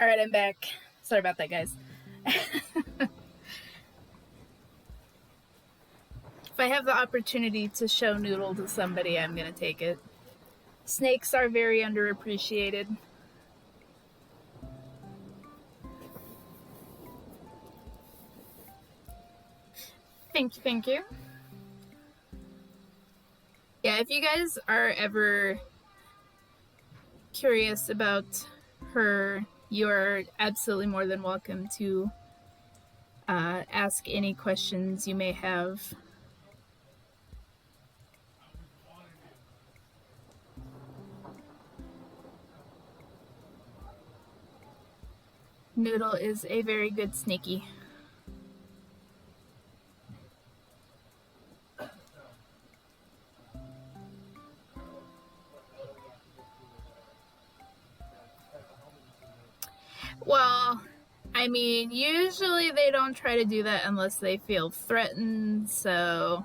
All right, I'm back. Sorry about that, guys. If I have the opportunity to show Noodle to somebody, I'm gonna take it. Snakes are very underappreciated. Thank you, thank you. Yeah, if you guys are ever curious about her, you're absolutely more than welcome to ask any questions you may have. Noodle is a very good snaky. Well, I mean, usually they don't try to do that unless they feel threatened, so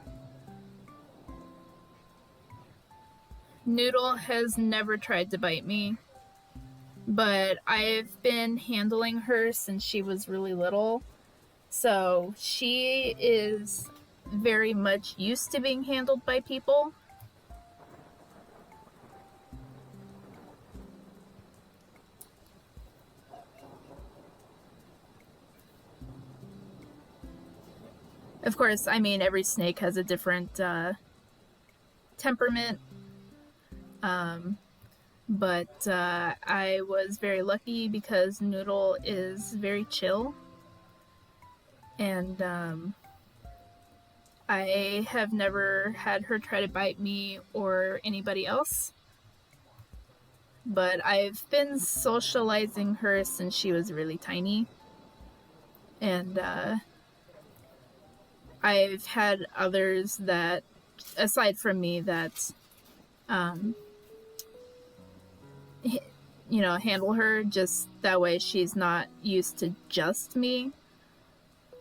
Noodle has never tried to bite me, but I've been handling her since she was really little, so she is very much used to being handled by people. Of course, I mean, every snake has a different temperament, but I was very lucky because Noodle is very chill, and I have never had her try to bite me or anybody else. But I've been socializing her since she was really tiny, and I've had others that, aside from me, that handle her just that way she's not used to just me.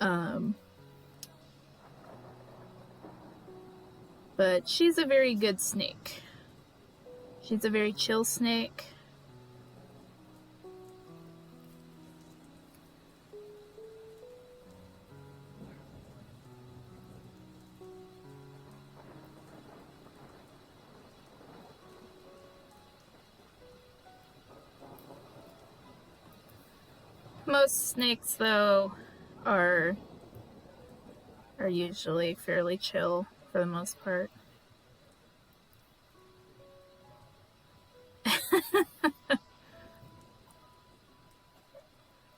But she's a very good snake. She's a very chill snake. Most snakes, though, are usually fairly chill for the most part.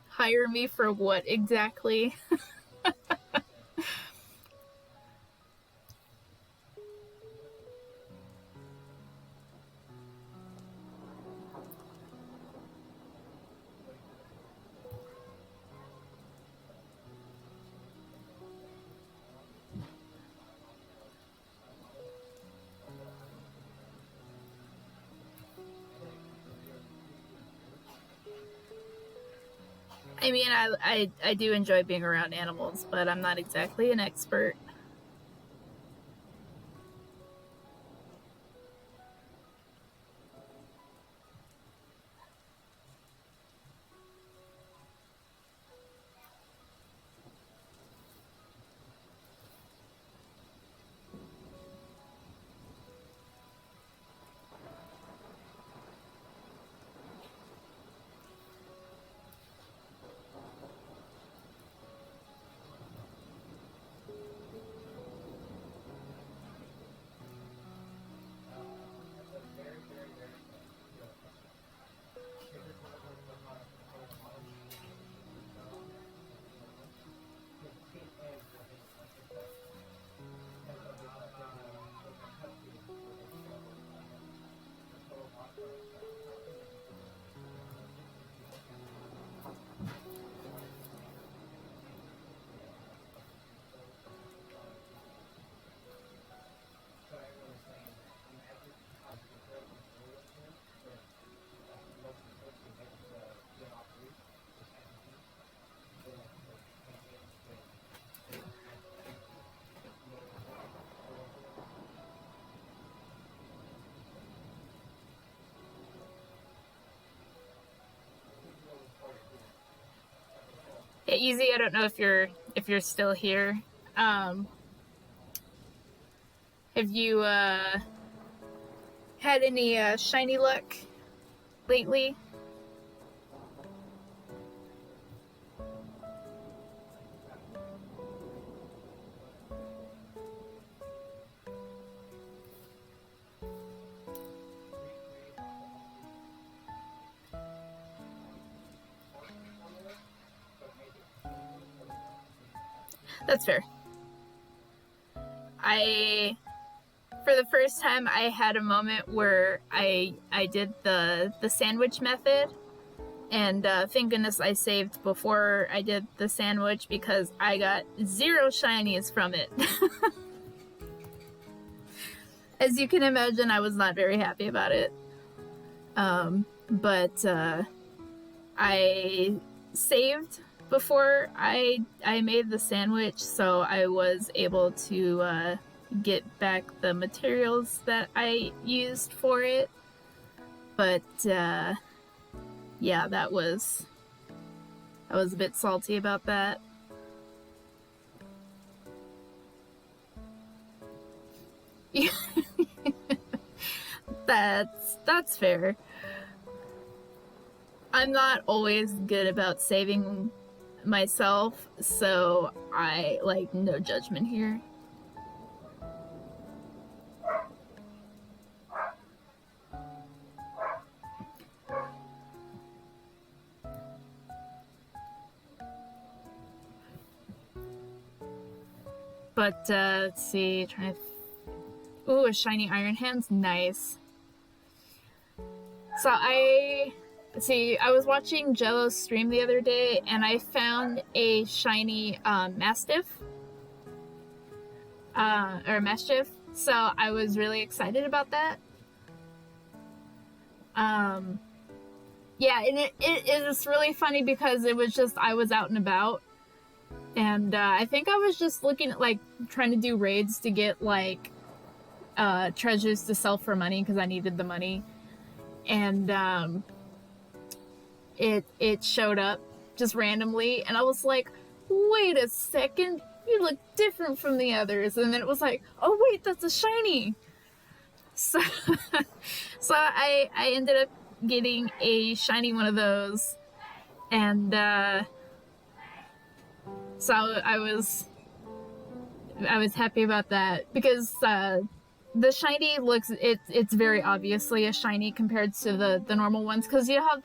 Hire me for what exactly? I mean, I do enjoy being around animals, but I'm not exactly an expert. Yeah, Easy, I don't know if you're still here. Have you had any shiny luck lately? That's fair. For the first time, I had a moment where I did the sandwich method, and thank goodness I saved before I did the sandwich because I got 0 shinies from it. As you can imagine, I was not very happy about it. But I saved before I made the sandwich, so I was able to get back the materials that I used for it. But yeah, I was a bit salty about that. That's fair. I'm not always good about saving myself, so I no judgment here. But let's see, ooh, a shiny Iron Hands, nice. So I was watching Jello's stream the other day, and I found a shiny Mastiff, or Mastiff. So I was really excited about that. Yeah, and it is really funny because it was just I was out and about, and I think I was just looking at trying to do raids to get treasures to sell for money because I needed the money, and it showed up just randomly, and I was like, wait a second, you look different from the others, and then it was like, oh wait, that's a shiny. So I ended up getting a shiny one of those, and so I was happy about that because the shiny looks, it's very obviously a shiny compared to the normal ones, because you have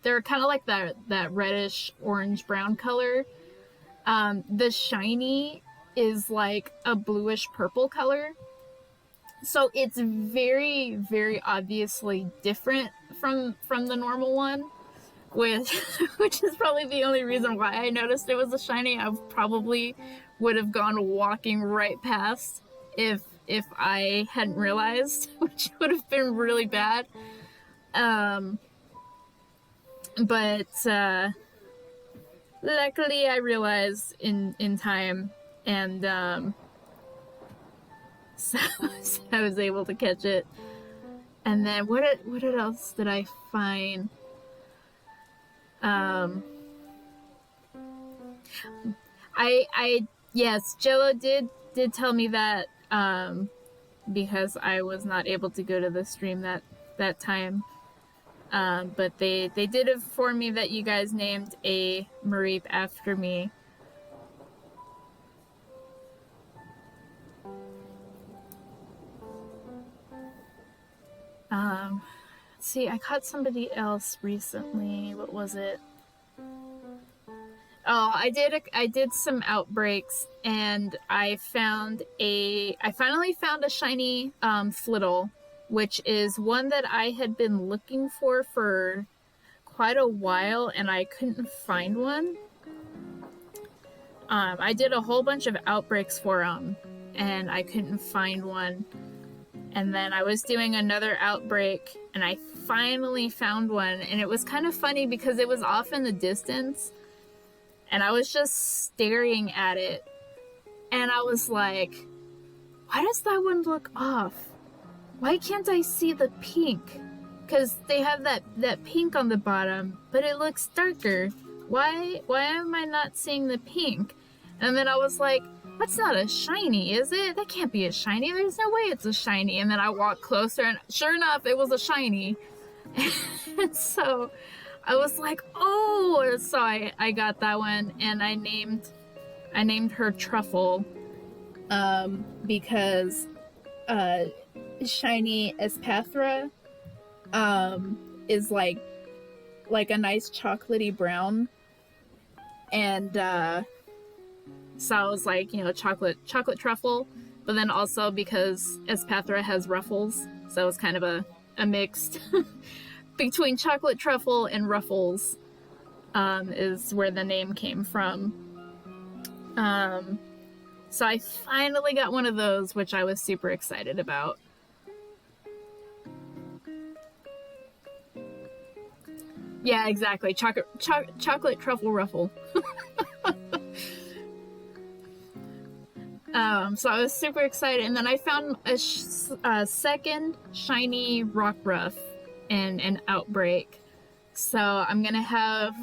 they're kind of like that reddish orange brown color. The shiny is like a bluish purple color, so it's very, very obviously different from the normal one, which is probably the only reason why I noticed it was a shiny. I probably would have gone walking right past if I hadn't realized, which would have been really bad. But luckily I realized in time, and so I was able to catch it. And then what else did I find? Yes, Jello did tell me that because I was not able to go to the stream that time. But they did inform me that you guys named a Mareep after me. Let's see, I caught somebody else recently. What was it? Oh, I did some outbreaks, and I finally found a shiny Flittle, which is one that I had been looking for quite a while, and I couldn't find one. I did a whole bunch of outbreaks for them, and I couldn't find one. And then I was doing another outbreak, and I finally found one, and it was kind of funny because it was off in the distance, and I was just staring at it, and I was like, why does that one look off? Why can't I see the pink? Because they have that pink on the bottom, but it looks darker. why am I not seeing the pink? And then I was like, that's not a shiny, is it? That can't be a shiny. There's no way it's a shiny. And then I walked closer, and sure enough, it was a shiny. And so I was like, oh, so I got that one, and I named her Truffle, because shiny Espathra is like a nice chocolatey brown, and so I was like, chocolate truffle, but then also because Espathra has ruffles, so it's kind of a mixed between chocolate truffle and ruffles, is where the name came from. So I finally got one of those, which I was super excited about. Yeah, exactly. Chocolate truffle ruffle. So I was super excited, and then I found a second shiny Rockruff in an Outbreak. So I'm gonna have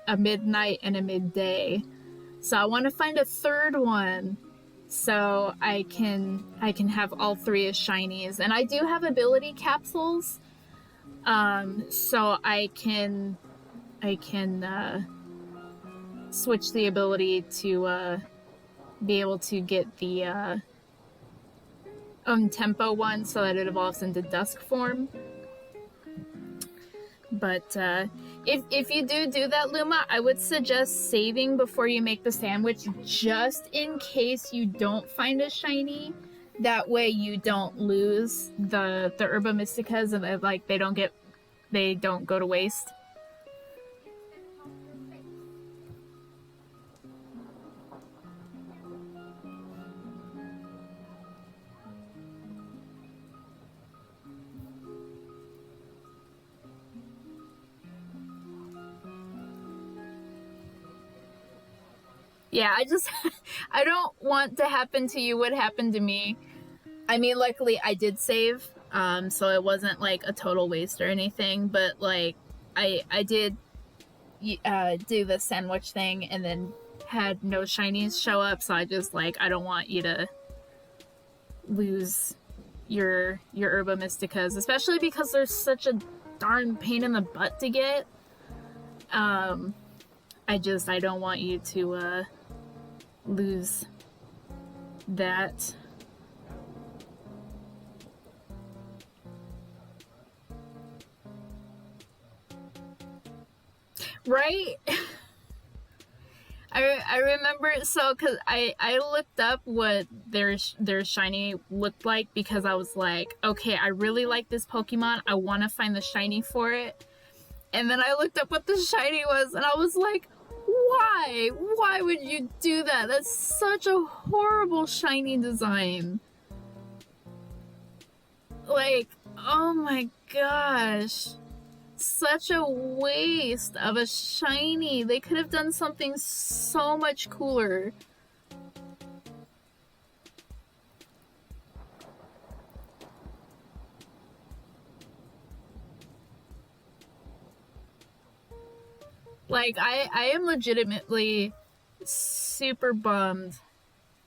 a midnight and a midday. So I want to find a third one, so I can have all three as shinies, and I do have ability capsules. So I can switch the ability to be able to get the tempo one, so that it evolves into dusk form. But if you do that, Luma, I would suggest saving before you make the sandwich, just in case you don't find a shiny. That way you don't lose the Herba Mysticas, and like they don't go to waste. Yeah, I don't want to happen to you what happened to me. I mean, luckily I did save, so it wasn't like a total waste or anything, but like I did do the sandwich thing and then had no shinies show up, so I just I don't want you to lose your Herba Mysticas, especially because they're such a darn pain in the butt to get. I don't want you to lose that. Right? I remember, so because I looked up what their shiny looked like, because I was like, okay, I really like this Pokemon, I want to find the shiny for it. And then I looked up what the shiny was, and I was like, why would you do that? That's such a horrible shiny design. Like, oh my gosh, such a waste of a shiny. They could have done something so much cooler. Like, I am legitimately super bummed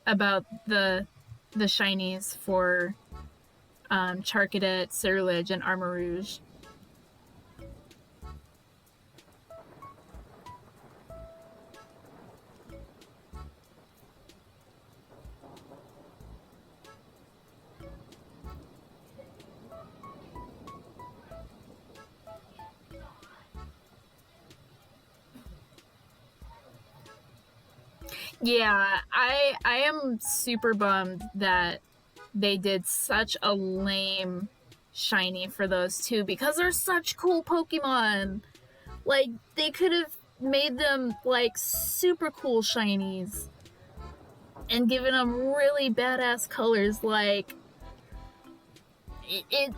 about the shinies for Charcadet, Cerulege, and Armarouge. Yeah, I am super bummed that they did such a lame shiny for those two, because they're such cool Pokemon. Like, they could have made them like super cool shinies and given them really badass colors. Like,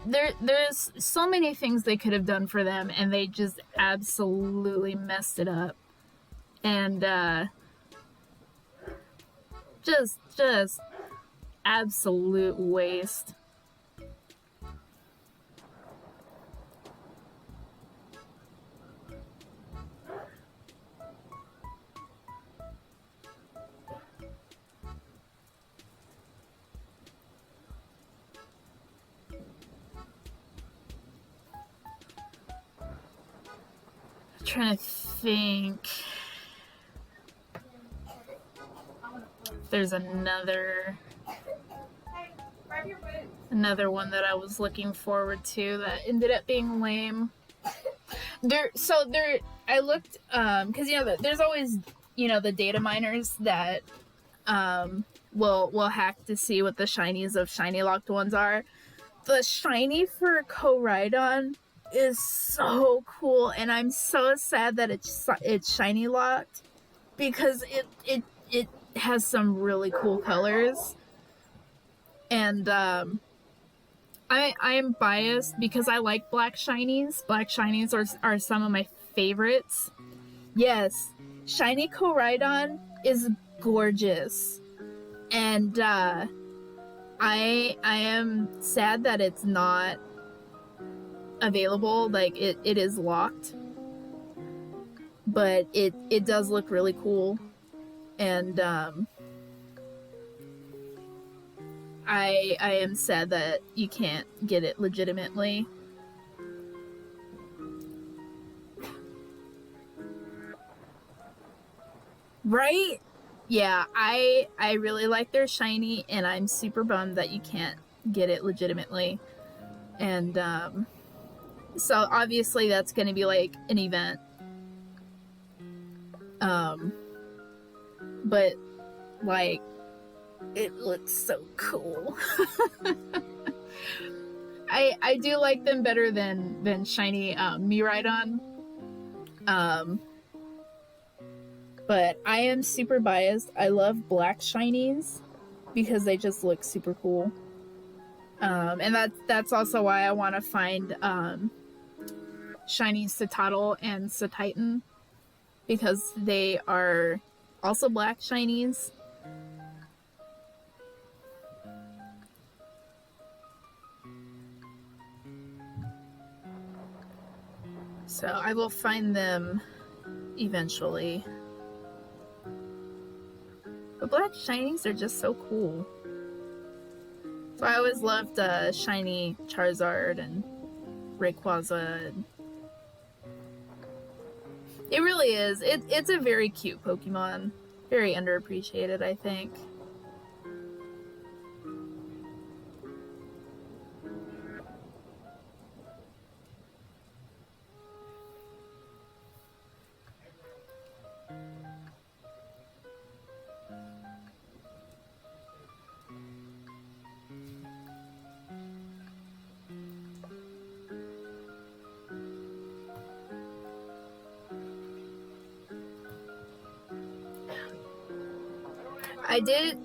there's so many things they could have done for them, and they just absolutely messed it up. And just absolute waste. trying to think. If there's another one that I was looking forward to that ended up being lame. I looked, because there's always the data miners that will hack to see what the shinies of shiny locked ones are. The shiny for Koraidon is so cool, and I'm so sad that it's shiny locked, because it has some really cool colors. And I am biased because I like black shinies. Black shinies are some of my favorites. Yes, shiny Koraidon is gorgeous, and I am sad that it's not available. Like it is locked, but it does look really cool, and I am sad that you can't get it legitimately. Right? Yeah, I really like their shiny, and I'm super bummed that you can't get it legitimately. And so obviously that's going to be like an event. But like, it looks so cool. I do like them better than shiny Miraidon. But I am super biased. I love black shinies because they just look super cool. And that's also why I want to find shiny Citadel and Cetitan, because they are also black shinies. So I will find them eventually. But black shinies are just so cool. So I always loved shiny Charizard and Rayquaza. It really is. It's a very cute Pokemon. Very underappreciated, I think.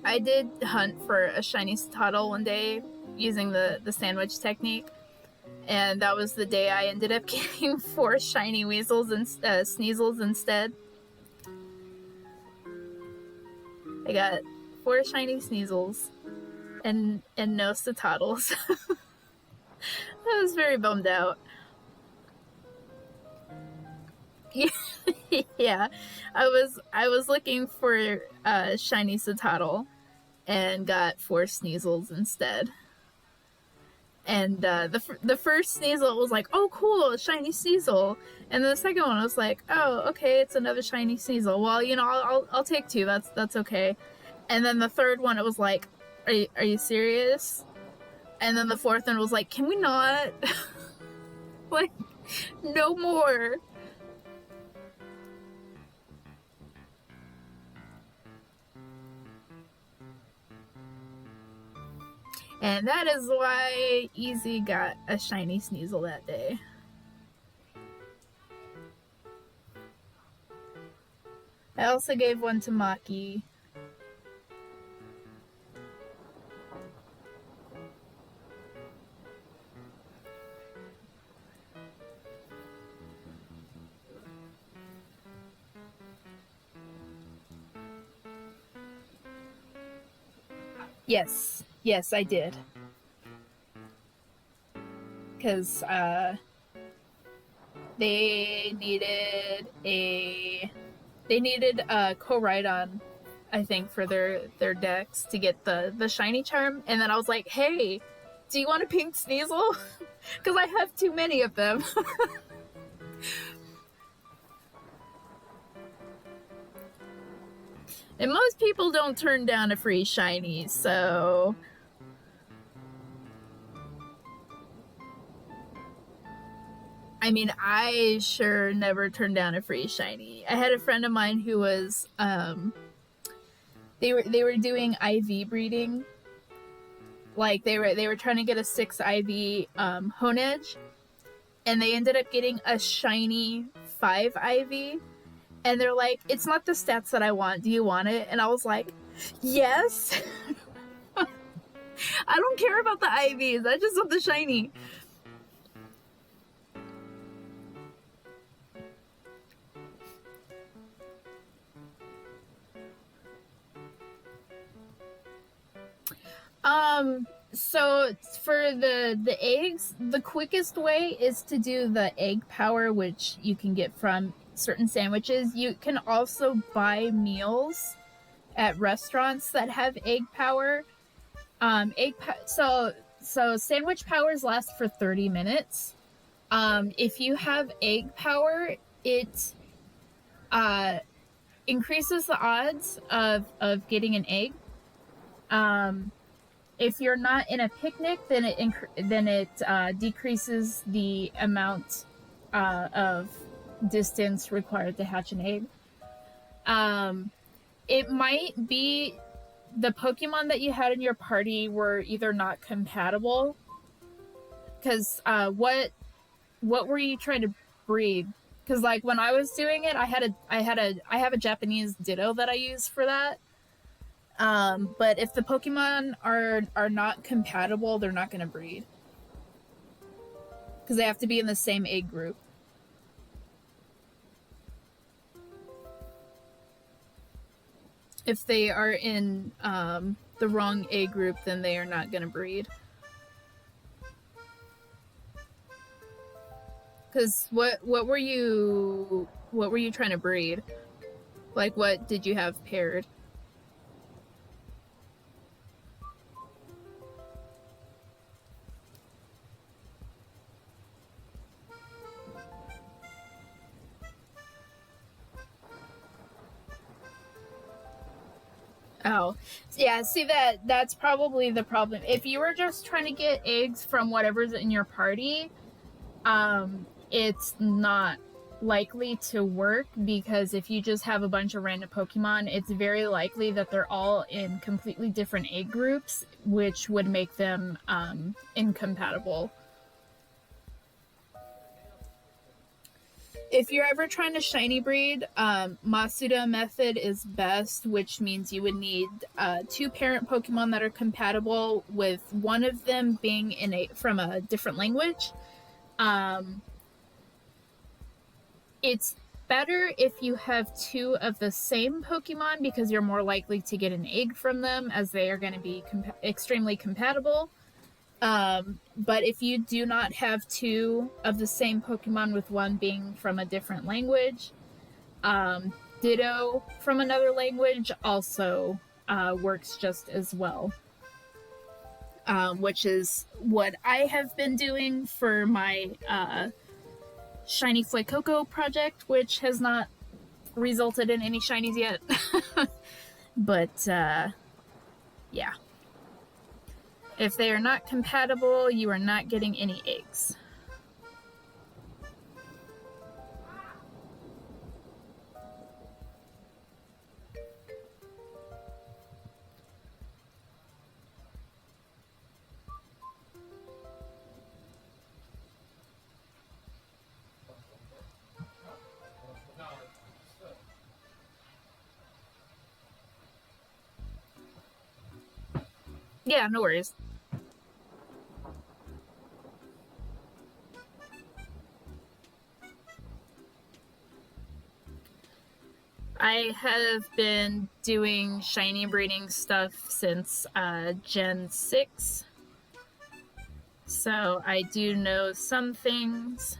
I did hunt for a shiny Citadel one day using the sandwich technique, and that was the day I ended up getting 4 shiny Weasels and Sneasels instead. I got 4 shiny Sneasels and no Citadels. I was very bummed out. Yeah, I was looking for shiny Citadel and got 4 Sneasels instead. And the first Sneasel was like, oh cool, a shiny Sneasel, and the second one was like, oh okay, it's another shiny Sneasel. Well, I'll take 2. That's okay. And then the third one, it was like, are you serious? And then the fourth one was like, can we not? Like, no more. And that is why Easy got a shiny Sneasel that day. I also gave one to Maki. Yes, I did. Because they needed a Koraidon, I think, for their decks to get the shiny charm. And then I was like, hey, do you want a pink Sneasel? Because I have too many of them. And most people don't turn down a free shiny, so... I mean, I sure never turned down a free shiny. I had a friend of mine who was, they were doing IV breeding. Like, they were trying to get a 6 IV, Honedge, and they ended up getting a shiny 5 IV. And they're like, it's not the stats that I want. Do you want it? And I was like, yes. I don't care about the IVs. I just want the shiny. So for the eggs, the quickest way is to do the egg power, which you can get from certain sandwiches. You can also buy meals at restaurants that have egg power. So sandwich powers last for 30 minutes. If you have egg power, it increases the odds of getting an egg. If you're not in a picnic, then it decreases the amount of distance required to hatch an egg. It might be the Pokemon that you had in your party were either not compatible. Because what were you trying to breed? Because like when I was doing it, I have a Japanese Ditto that I use for that. But if the Pokemon are not compatible, they're not going to breed. Because they have to be in the same egg group. If they are in the wrong egg group, then they are not going to breed. Because what were you trying to breed? Like, what did you have paired? Oh, yeah, see that's probably the problem. If you were just trying to get eggs from whatever's in your party, it's not likely to work, because if you just have a bunch of random Pokemon, it's very likely that they're all in completely different egg groups, which would make them incompatible. If you're ever trying to shiny breed, Masuda method is best, which means you would need 2 parent Pokemon that are compatible, with one of them being from a different language. It's better if you have 2 of the same Pokemon, because you're more likely to get an egg from them, as they are going to be extremely compatible. But if you do not have 2 of the same Pokemon, with one being from a different language, Ditto from another language also works just as well. Which is what I have been doing for my Shiny Fuecoco project, which has not resulted in any shinies yet. But, yeah. If they are not compatible, you are not getting any eggs. Yeah, no worries. I have been doing shiny breeding stuff since Gen 6. So I do know some things.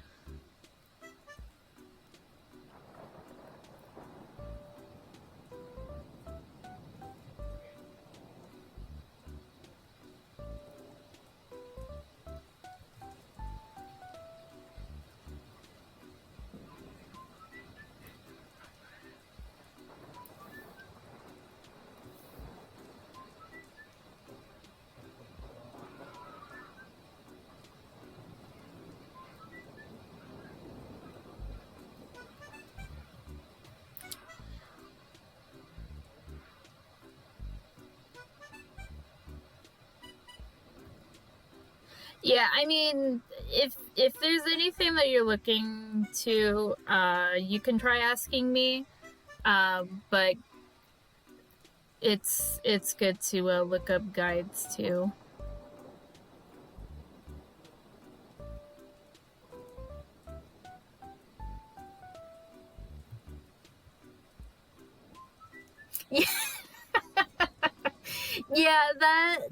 Yeah, I mean, if there's anything that you're looking to, you can try asking me. But it's good to look up guides too. Yeah,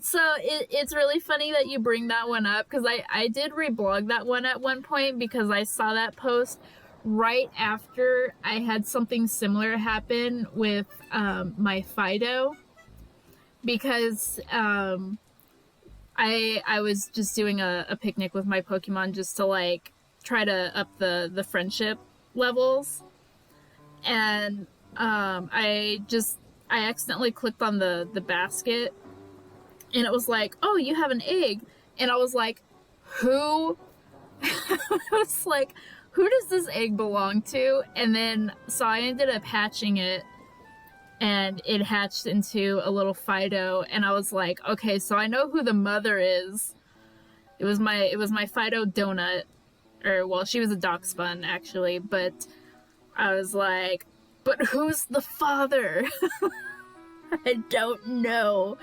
it's really funny that you bring that one up because I did reblog that one at one point because I saw that post right after I had something similar happen with my Fido because I was just doing a picnic with my Pokemon just to like try to up the friendship levels, and I accidentally clicked on the basket, and it was like, oh, you have an egg, and I was like, who? I was like, who does this egg belong to? And then so I ended up hatching it, and it hatched into a little Fido, and I was like, okay, so I know who the mother is. It was my Fido Donut, or well, she was a Dachshund actually, but I was like, but who's the father? I don't know.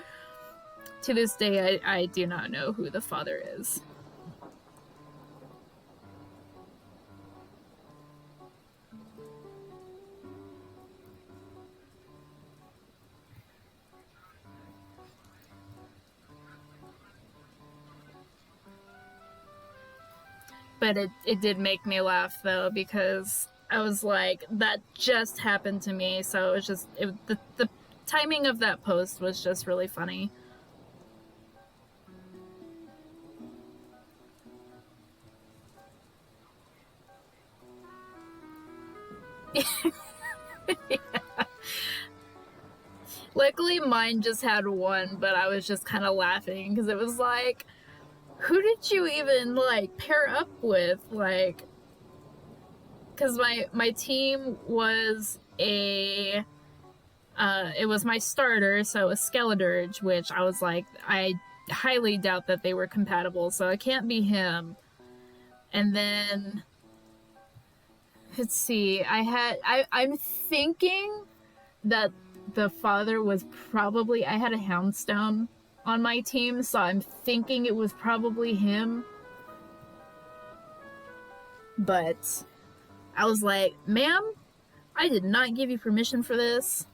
To this day, I do not know who the father is. But it did make me laugh though because I was like, that just happened to me. So it was just the timing of that post was just really funny. Yeah. Luckily, mine just had one, but I was just kind of laughing because it was like, who did you even like pair up with? Like, because my team was it was my starter, so it was Skeledirge, which I was like, I highly doubt that they were compatible, so it can't be him. And then let's see, I'm thinking that the father was probably, I had a Houndstone on my team, so I'm thinking it was probably him. But I was like, ma'am, I did not give you permission for this.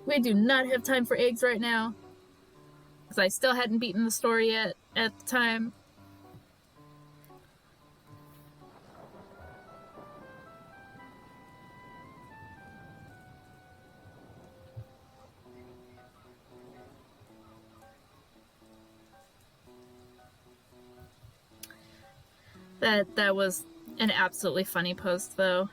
We do not have time for eggs right now. Because I still hadn't beaten the story yet at the time. That was an absolutely funny post though.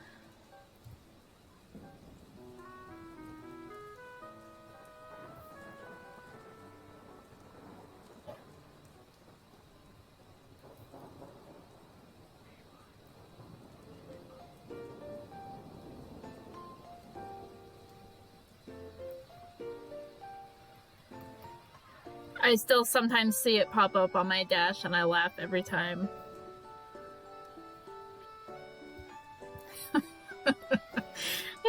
I still sometimes see it pop up on my dash and I laugh every time.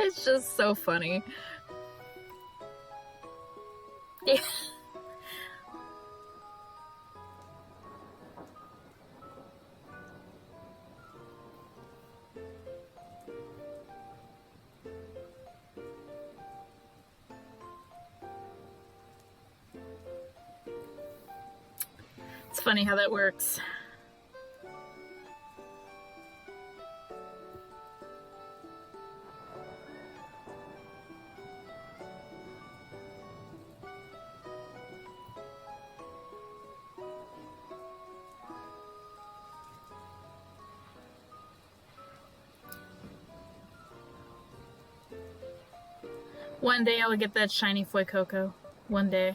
It's just so funny. Yeah. It's funny how that works. One day I'll get that shiny Fuecoco. One day.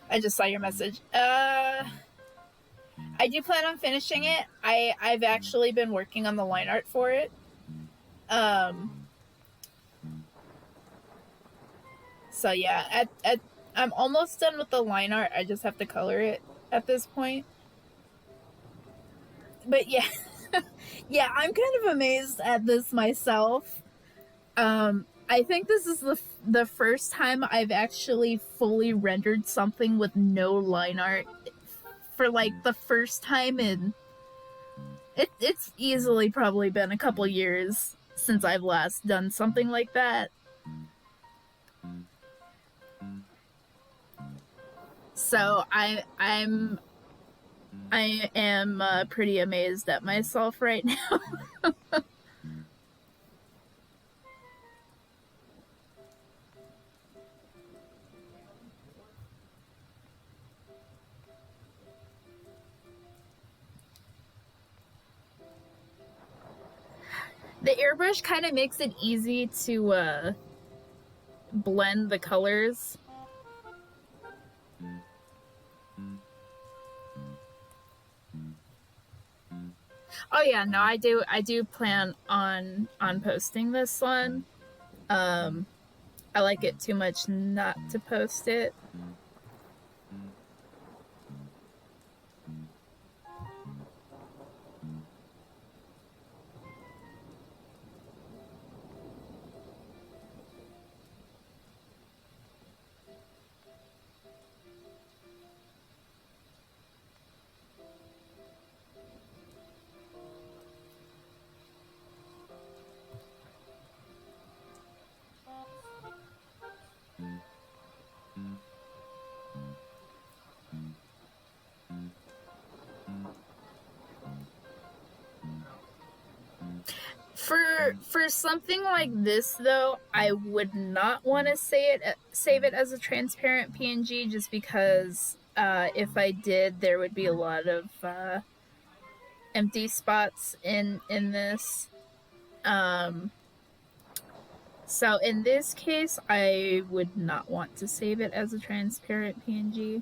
I just saw your message. I do plan on finishing it. I've actually been working on the line art for it. So yeah, I'm almost done with the line art. I just have to color it at this point. But yeah, yeah, I'm kind of amazed at this myself. I think this is the first time I've actually fully rendered something with no line art for like the first time in it's easily probably been a couple years since I've last done something like that. So I am pretty amazed at myself right now. The airbrush kind of makes it easy to blend the colors. Oh yeah, no, I do plan on posting this one. I like it too much not to post it. For something like this though, I would not want to save it as a transparent PNG just because if I did, there would be a lot of empty spots in this. So in this case, I would not want to save it as a transparent PNG.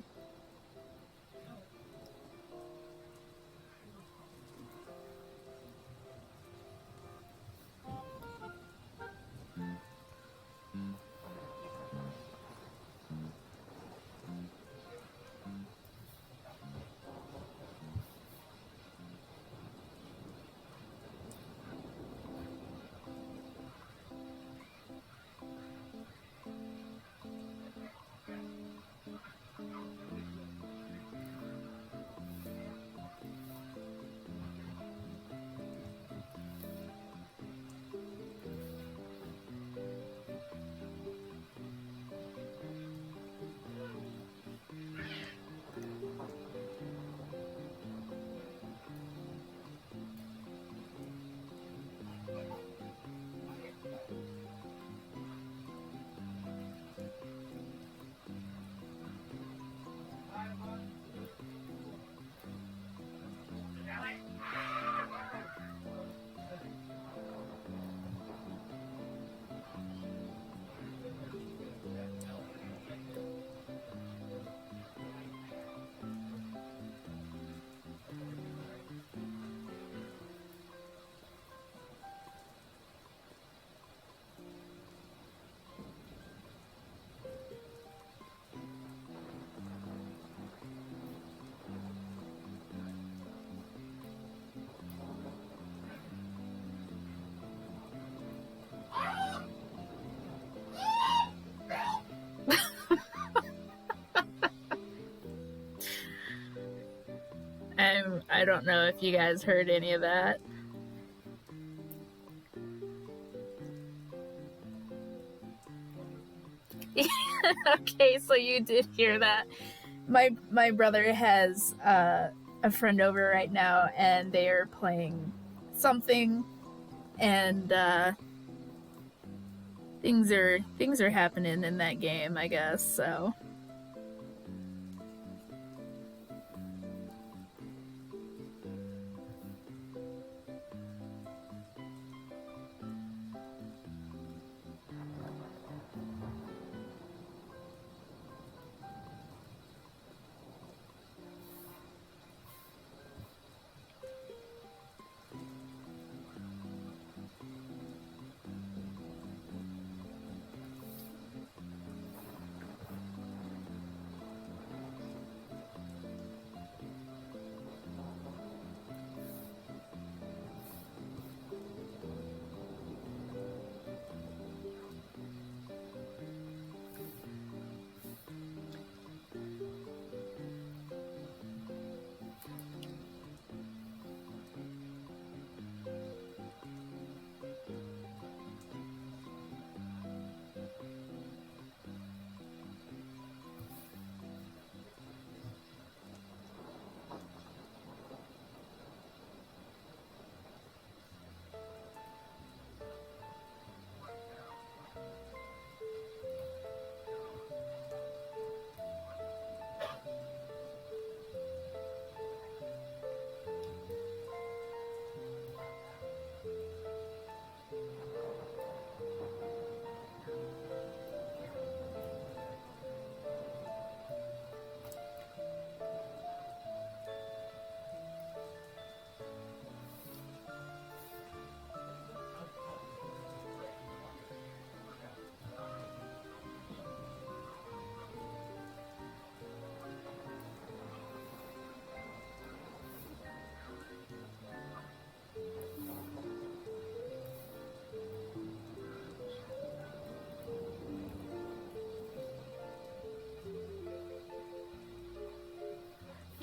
I don't know if you guys heard any of that. Okay, so you did hear that. My brother has a friend over right now, and they are playing something, and things are happening in that game, I guess. So.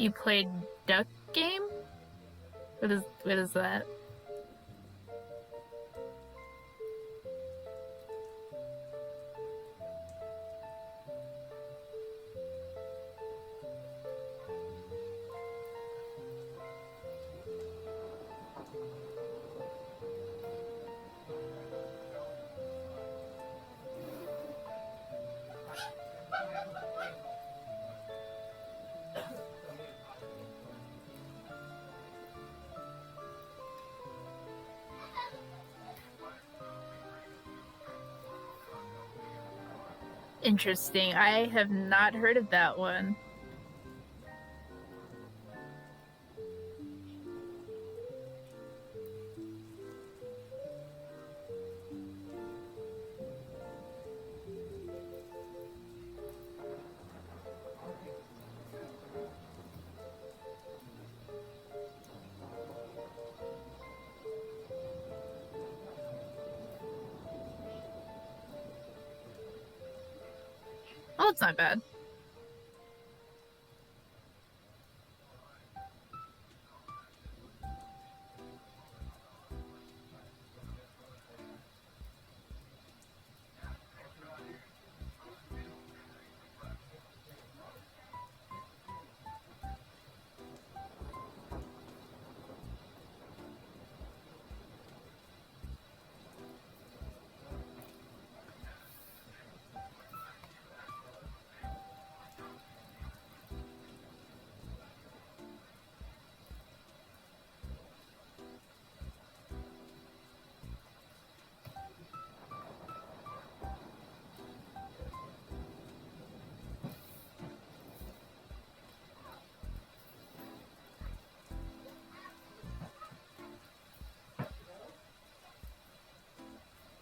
You played Duck Game? What is that? Interesting. I have not heard of that one. Oh, it's not bad.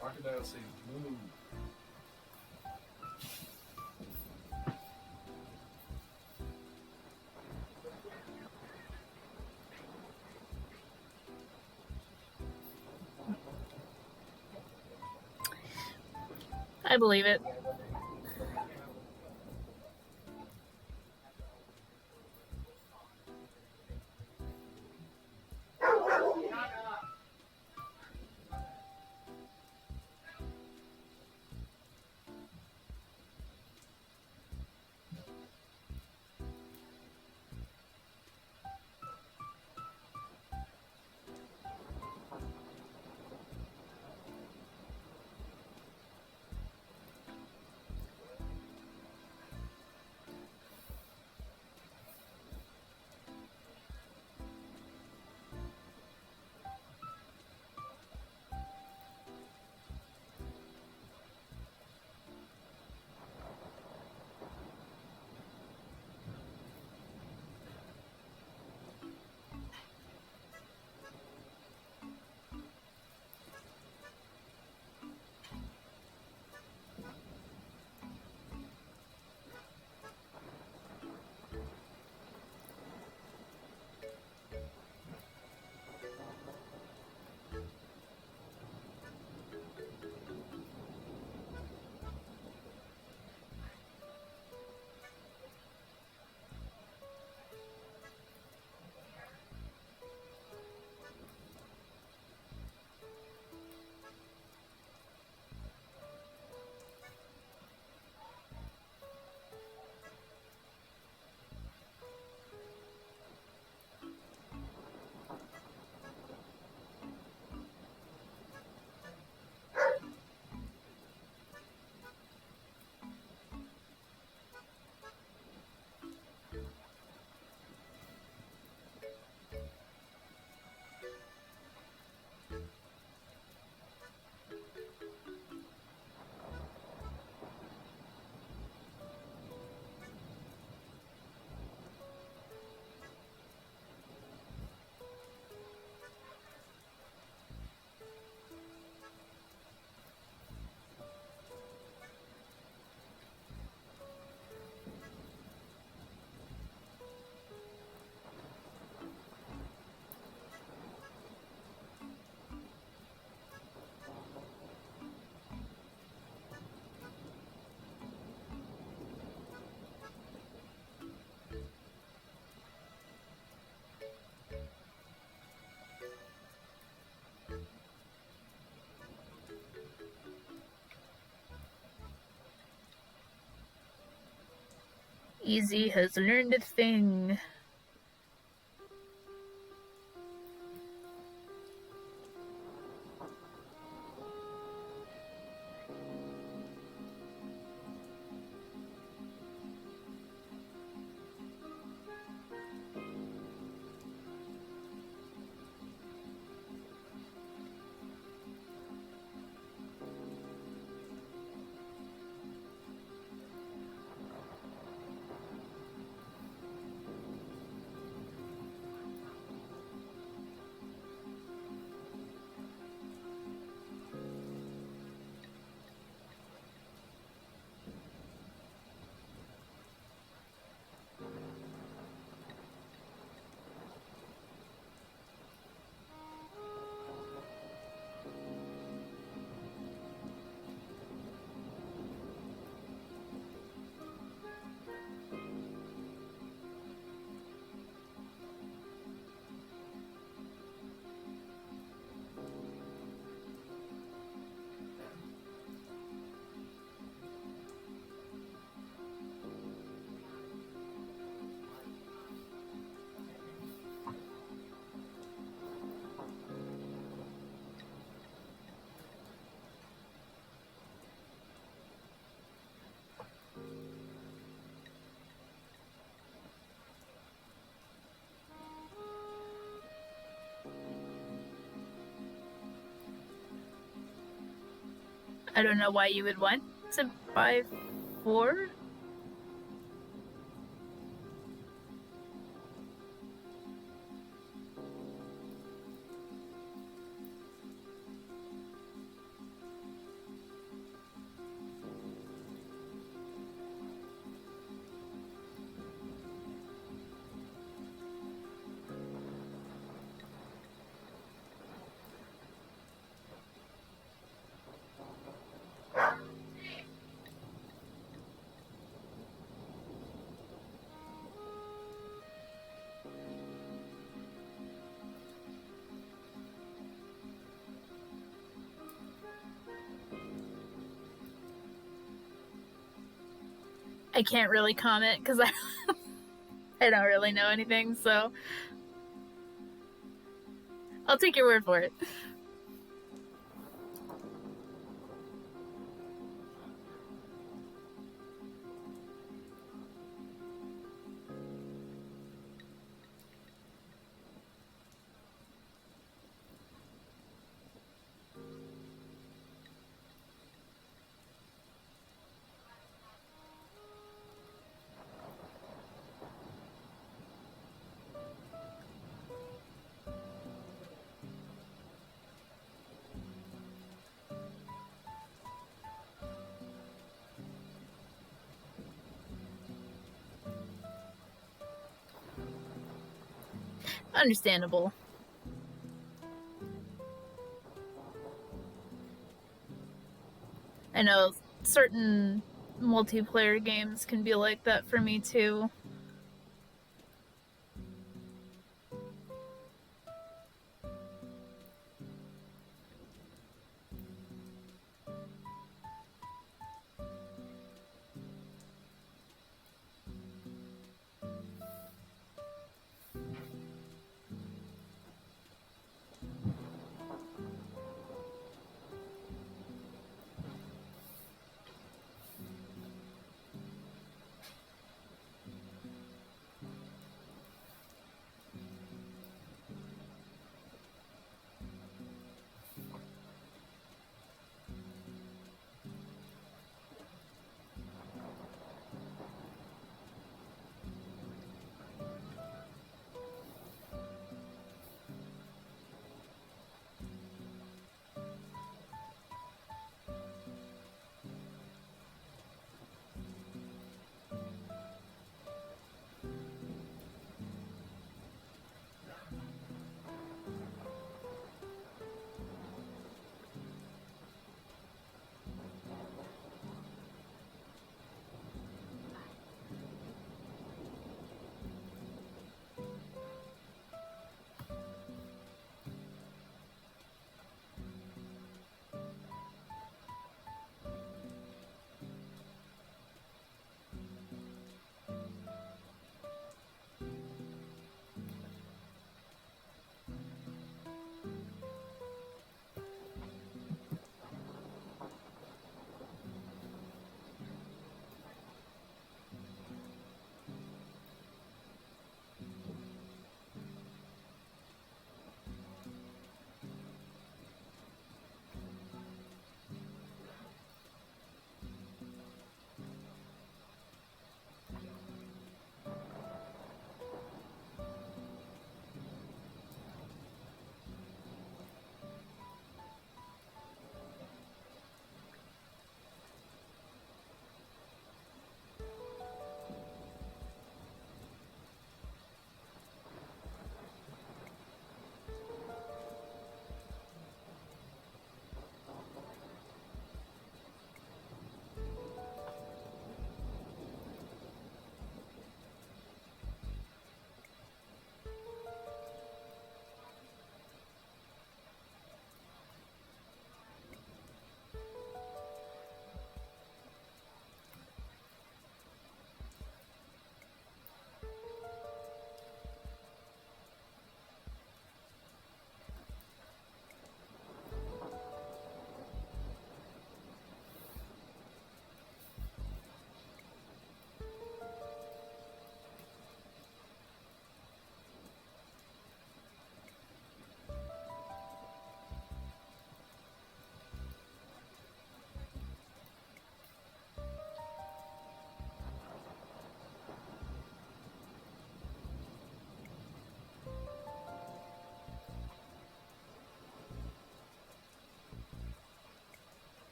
Crocodile say move. I believe it. Easy has learned a thing. I don't know why you would want to buy 4. I can't really comment because I don't really know anything, so I'll take your word for it. Understandable. I know certain multiplayer games can be like that for me too.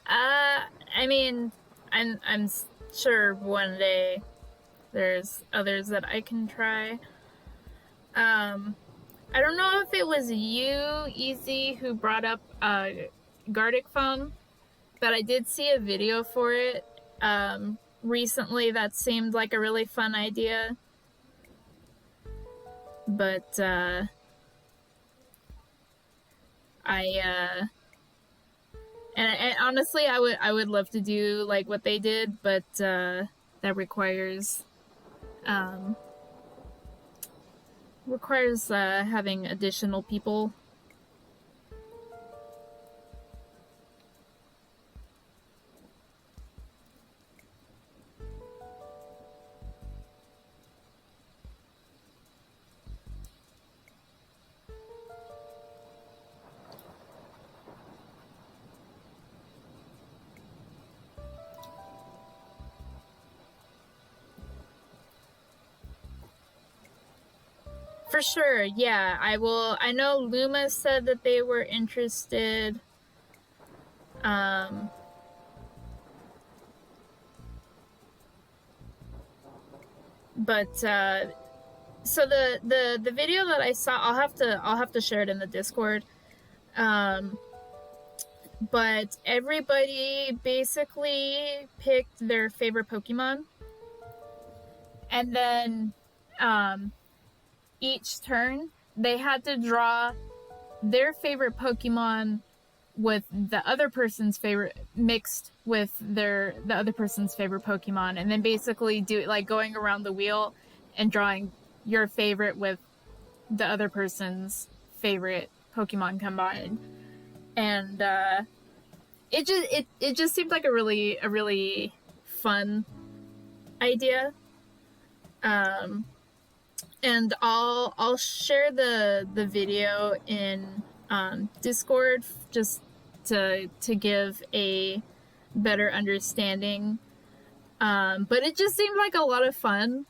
I mean, I'm sure one day there's others that I can try. I don't know if it was you, Easy, who brought up Gardic Phone, but I did see a video for it recently that seemed like a really fun idea. But and honestly, I would love to do like what they did, but that requires having additional people. For sure, yeah. I will. I know Luma said that they were interested. But so the video that I saw, I'll have to share it in the Discord. But everybody basically picked their favorite Pokemon, and then each turn they had to draw their favorite Pokemon with the other person's favorite mixed with the other person's favorite Pokemon, and then basically do like going around the wheel and drawing your favorite with the other person's favorite Pokemon combined. And it just seemed like a really fun idea. And I'll share the video in Discord just to give a better understanding. But it just seemed like a lot of fun,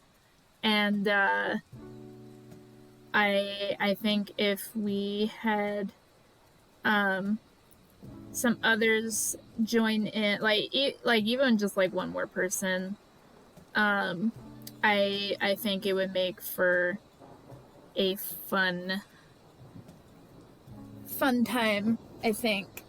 and I think if we had some others join in, like even just like one more person, I think it would make for a fun time, I think.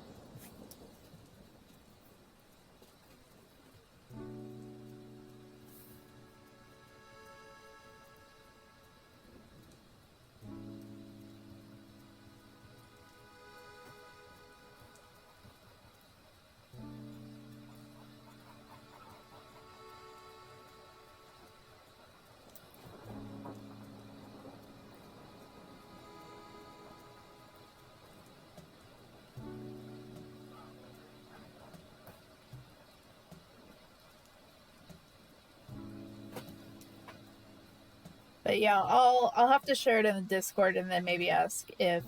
But yeah, I'll have to share it in the Discord and then maybe ask if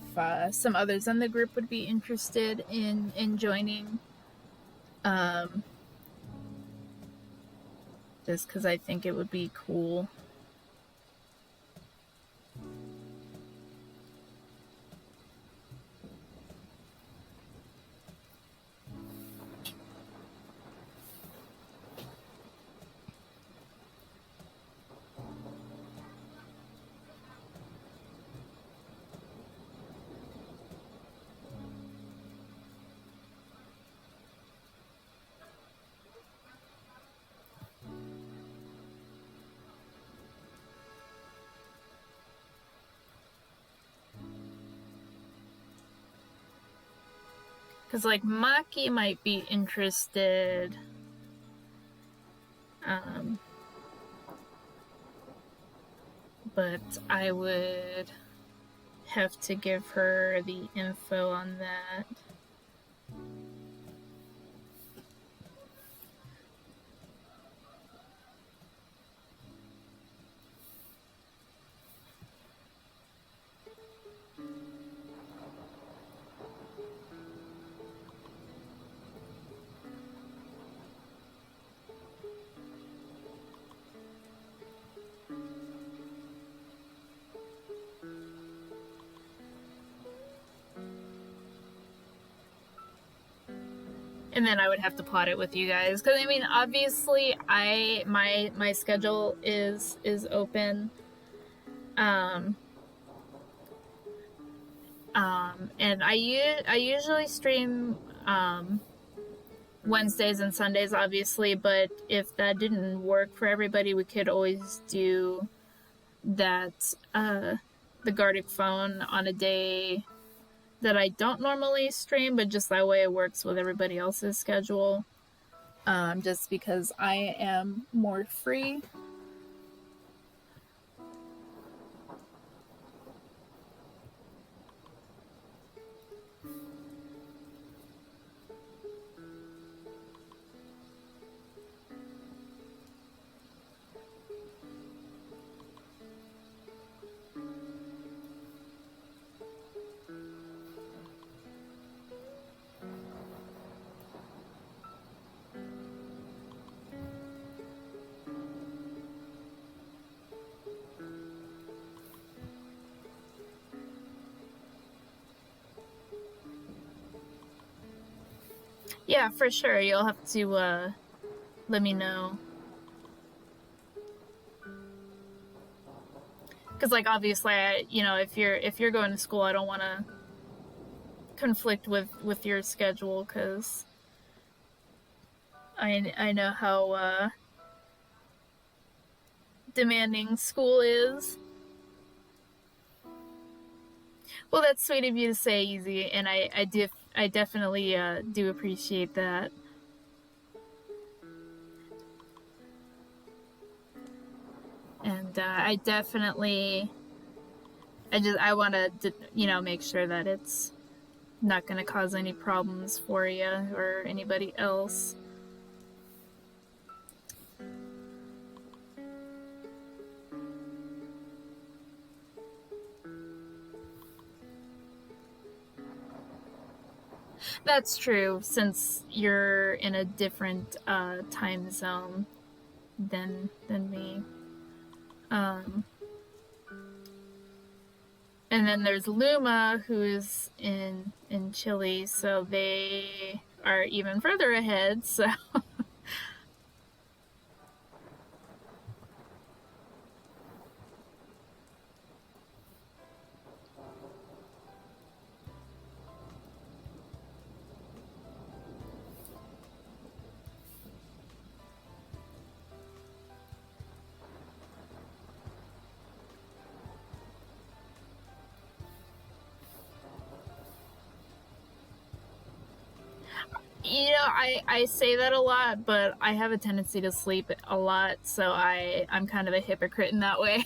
some others in the group would be interested in joining. Just because I think it would be cool. Because, like, Maki might be interested. But I would have to give her the info on that. And then I would have to plot it with you guys, because I mean, obviously, my schedule is open, um, and I usually stream Wednesdays and Sundays, obviously, but if that didn't work for everybody, we could always do that the Gartic phone on a day that I don't normally stream, but just that way it works with everybody else's schedule. Just because I am more free. Yeah, for sure. You'll have to let me know. Because, like, obviously, if you're going to school, I don't want to conflict with your schedule, because I know how demanding school is. Well, that's sweet of you to say, Easy, and I definitely do appreciate that. And I definitely, I want to, make sure that it's not going to cause any problems for you or anybody else. That's true, since you're in a different time zone than me. And then there's Luma, who's in Chile, so they are even further ahead. So I say that a lot, but I have a tendency to sleep a lot, so I'm kind of a hypocrite in that way.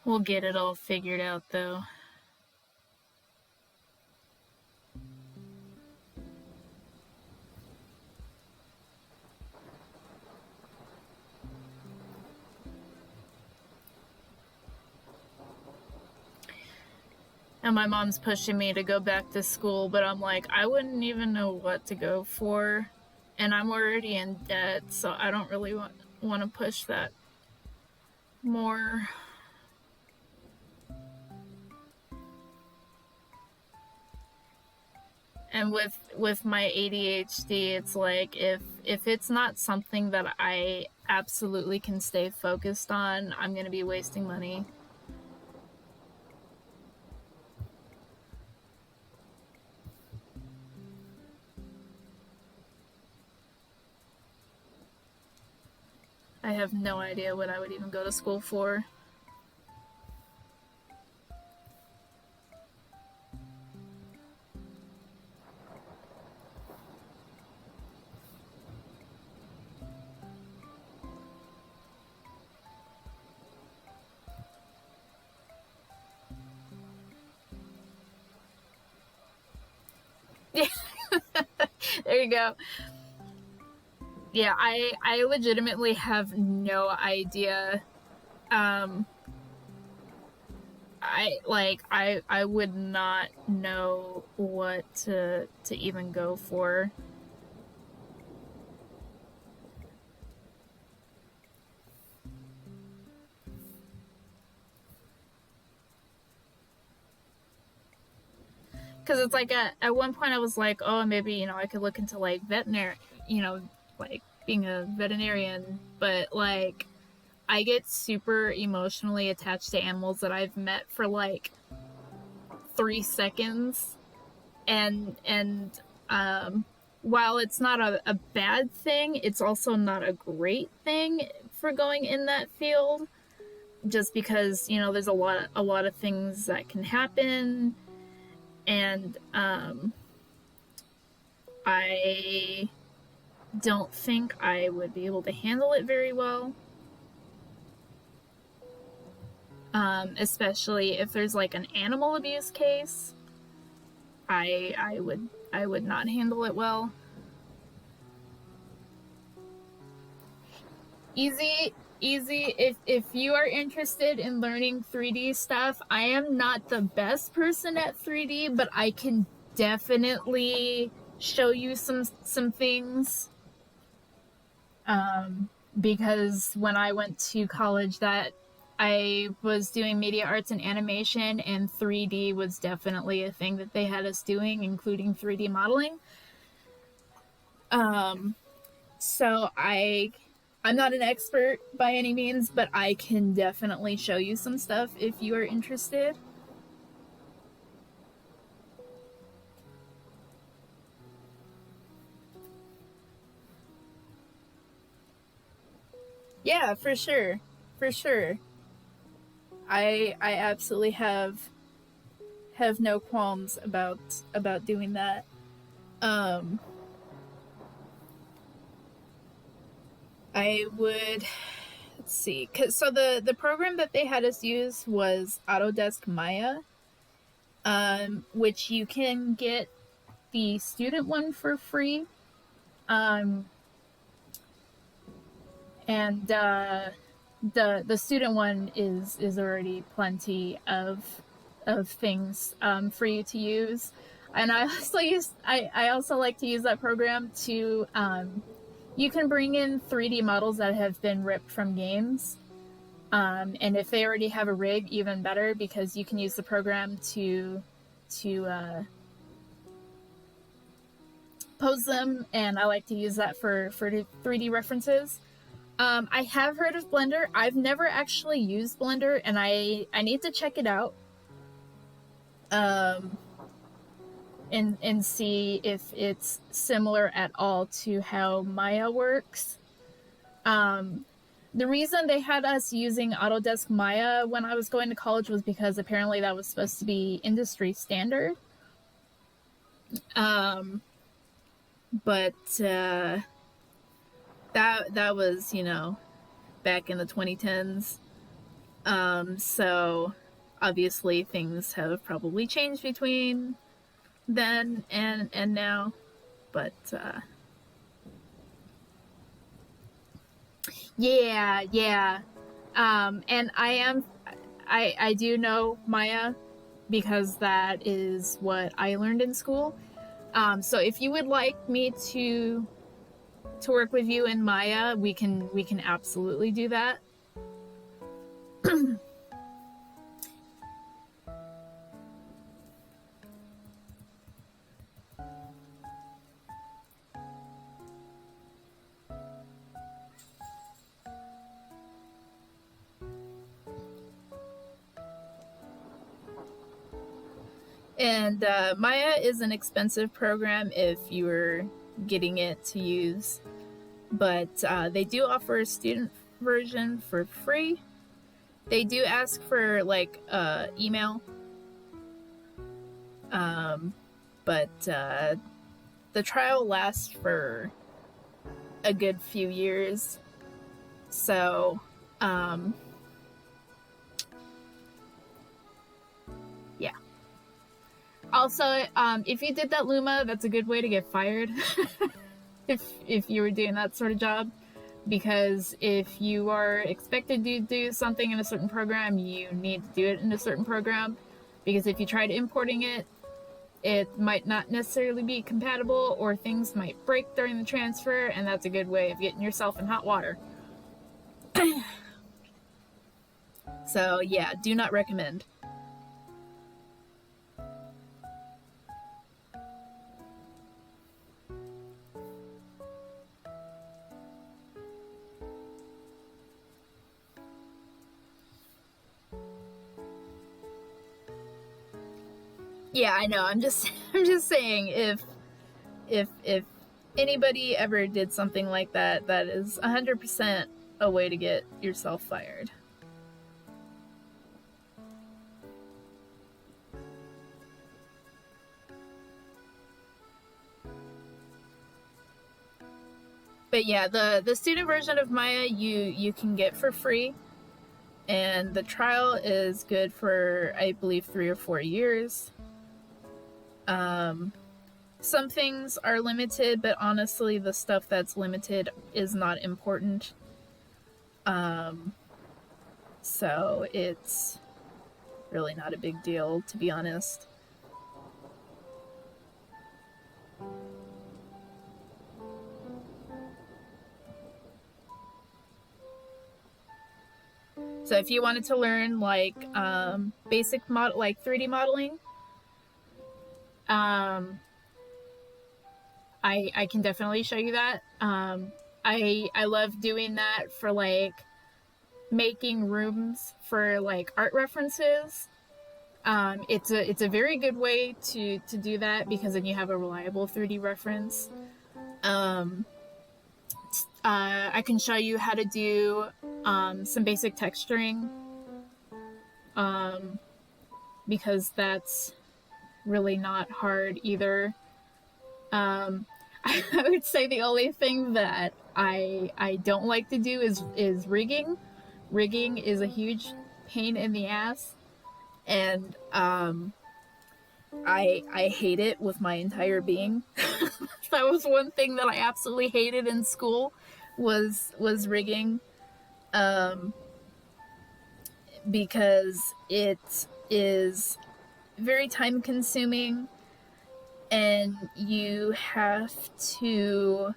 We'll get it all figured out, though. And my mom's pushing me to go back to school, but I'm like, I wouldn't even know what to go for. And I'm already in debt, so I don't really want to push that more. And with my ADHD, it's like, if it's not something that I absolutely can stay focused on, I'm going to be wasting money. I have no idea what I would even go to school for. There you go. Yeah, I legitimately have no idea. I would not know what to even go for. Because it's like at one point I was like, oh, maybe, you know, I could look into like veterinary, you know, like being a veterinarian, but like I get super emotionally attached to animals that I've met for like 3 seconds, and while it's not a bad thing, it's also not a great thing for going in that field, just because, you know, there's a lot of things that can happen, and I don't think I would be able to handle it very well. Especially if there's like an animal abuse case. I would not handle it well. Easy, if you are interested in learning 3D stuff, I am not the best person at 3D, but I can definitely show you some things. Because when I went to college, that I was doing media arts and animation, and 3D was definitely a thing that they had us doing, including 3D modeling. So I'm not an expert by any means, but I can definitely show you some stuff if you are interested. Yeah, for sure. For sure. I absolutely have no qualms about doing that. I would, let's see, so the program that they had us use was Autodesk Maya, which you can get the student one for free, and the student one is already plenty of things for you to use. And I also like to use that program to you can bring in 3D models that have been ripped from games. And if they already have a rig, even better, because you can use the program to pose them, and I like to use that for 3D references. I have heard of Blender. I've never actually used Blender, and I need to check it out. And see if it's similar at all to how Maya works. The reason they had us using Autodesk Maya when I was going to college was because apparently that was supposed to be industry standard. But that was, you know, back in the 2010s. So obviously things have probably changed between then and now, but yeah. And I do know Maya because that is what I learned in school. So if you would like me to work with you in Maya, we can absolutely do that. And Maya is an expensive program if you're getting it to use, but they do offer a student version for free. They do ask for like email, but the trial lasts for a good few years, so yeah. Also, if you did that Luma, that's a good way to get fired. if you were doing that sort of job. Because if you are expected to do something in a certain program, you need to do it in a certain program. Because if you tried importing it, it might not necessarily be compatible, or things might break during the transfer, and that's a good way of getting yourself in hot water. So yeah, do not recommend. Yeah, I know. I'm just saying, if anybody ever did something like that, that is 100% a way to get yourself fired. But yeah, the student version of Maya you can get for free, and the trial is good for, I believe, 3 or 4 years. Some things are limited, but honestly, the stuff that's limited is not important. So it's really not a big deal, to be honest. So if you wanted to learn like basic 3D modeling, I can definitely show you that. I love doing that for like making rooms for like art references. It's a very good way to do that, because then you have a reliable 3D reference. I can show you how to do some basic texturing, because that's really not hard either. I would say the only thing that I don't like to do is rigging. Rigging is a huge pain in the ass, and I hate it with my entire being. That was one thing that I absolutely hated in school, was rigging, because it is very time consuming, and you have to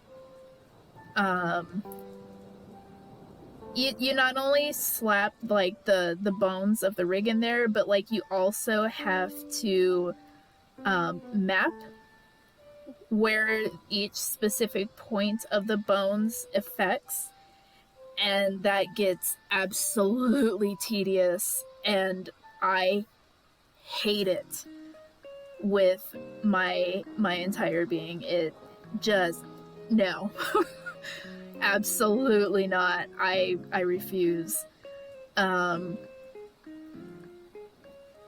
you not only slap like the bones of the rig in there, but like you also have to map where each specific point of the bones affects, and that gets absolutely tedious, and I hate it with my entire being. It just, no. Absolutely not. I refuse.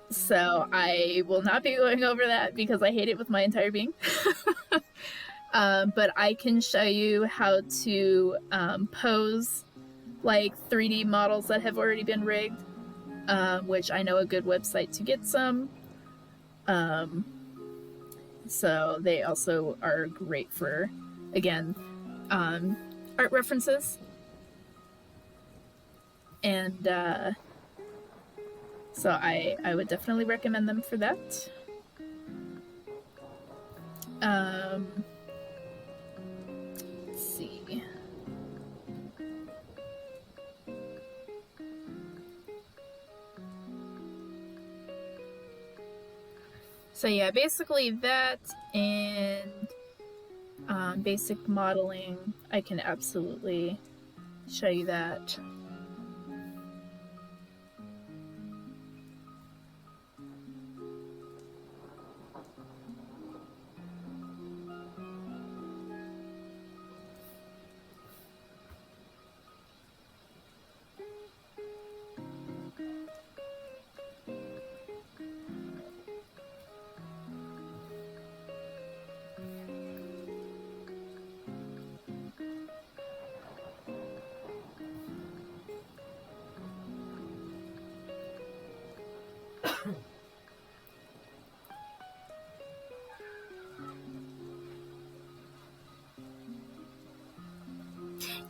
So I will not be going over that because I hate it with my entire being. But I can show you how to pose like 3D models that have already been rigged, which I know a good website to get some. So they also are great for, again, art references. And so I would definitely recommend them for that. Let's see. So yeah, basically that, and basic modeling, I can absolutely show you that.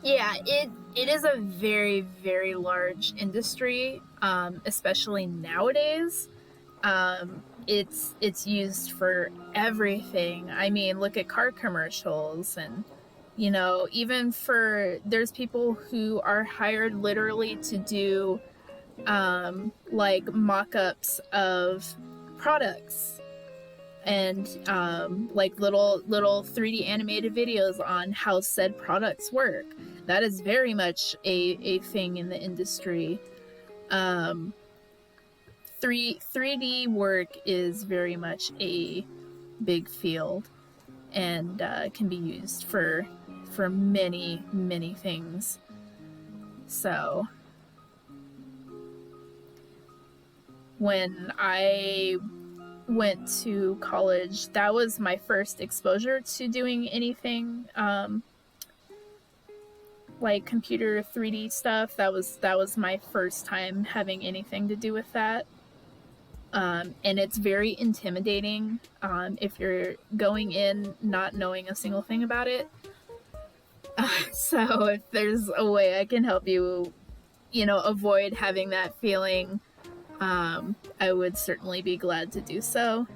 Yeah, it is a very, very large industry, especially nowadays. It's used for everything. I mean, look at car commercials, and even for there's people who are hired literally to do like mock-ups of products, and like little 3D animated videos on how said products work. That is very much a thing in the industry. um 3D work is very much a big field, and can be used for many, many things. So when I went to college, that was my first exposure to doing anything like computer 3D stuff. That was my first time having anything to do with that. And it's very intimidating if you're going in not knowing a single thing about it. So if there's a way I can help you, avoid having that feeling, I would certainly be glad to do so.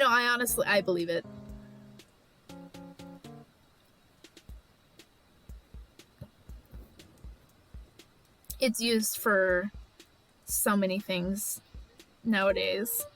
I honestly, I believe it. It's used for so many things nowadays.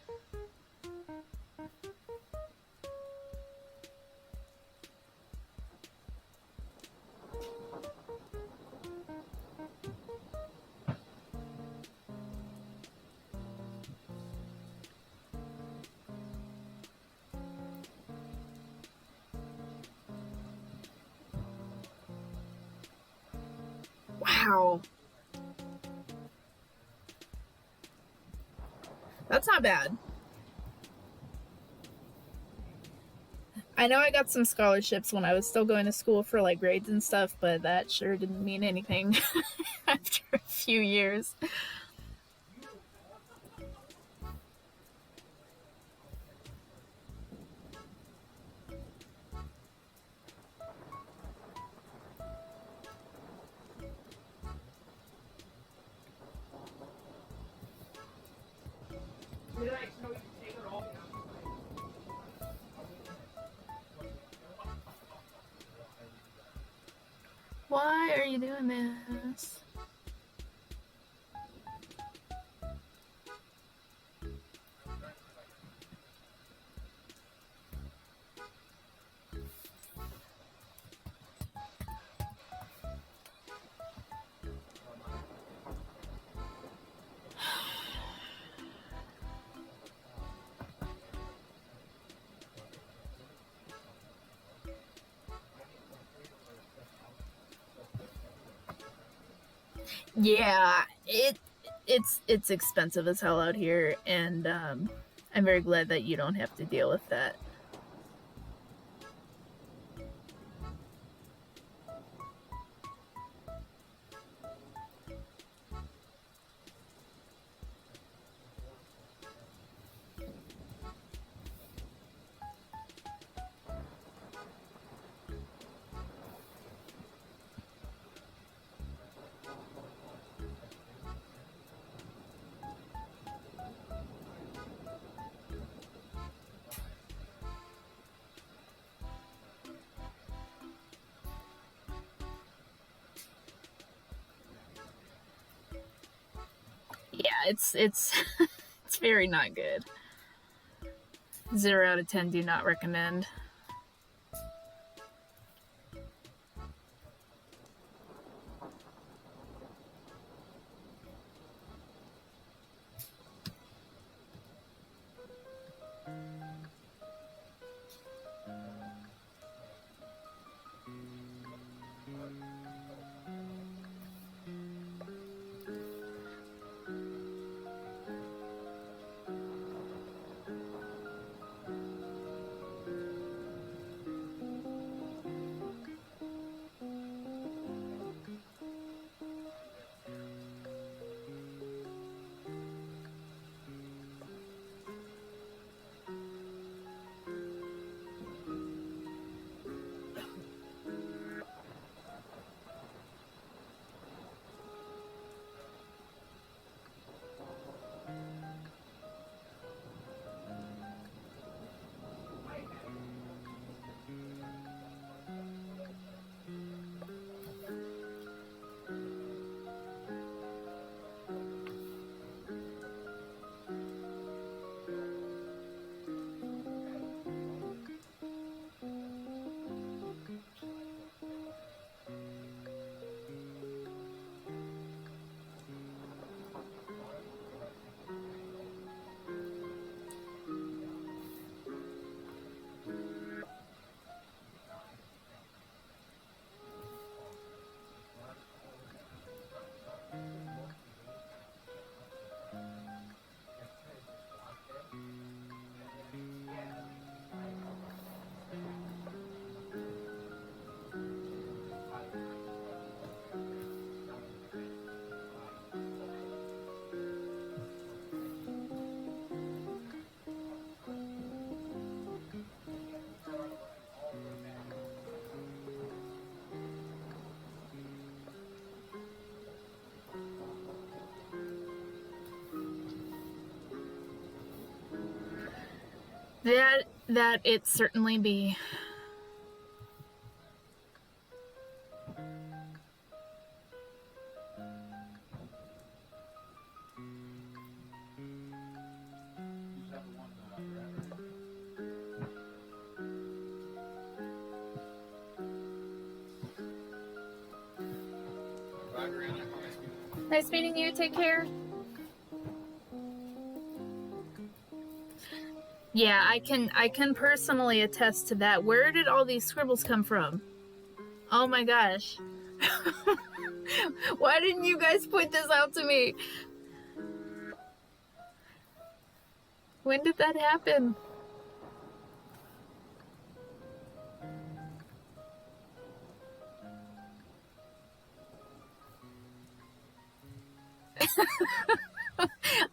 Wow. That's not bad. I know I got some scholarships when I was still going to school for like grades and stuff, but that sure didn't mean anything after a few years. Did I tell you to take it off? Why are you doing this? Yeah, it's expensive as hell out here, and I'm very glad that you don't have to deal with that. Yeah, it's it's very not good. 0 out of 10 do not recommend. That it certainly be. Is that the one that Bye, Granny. Nice meeting you. Nice meeting you. Take care. Yeah, I can personally attest to that. Where did all these scribbles come from? Oh my gosh. Why didn't you guys point this out to me? When did that happen?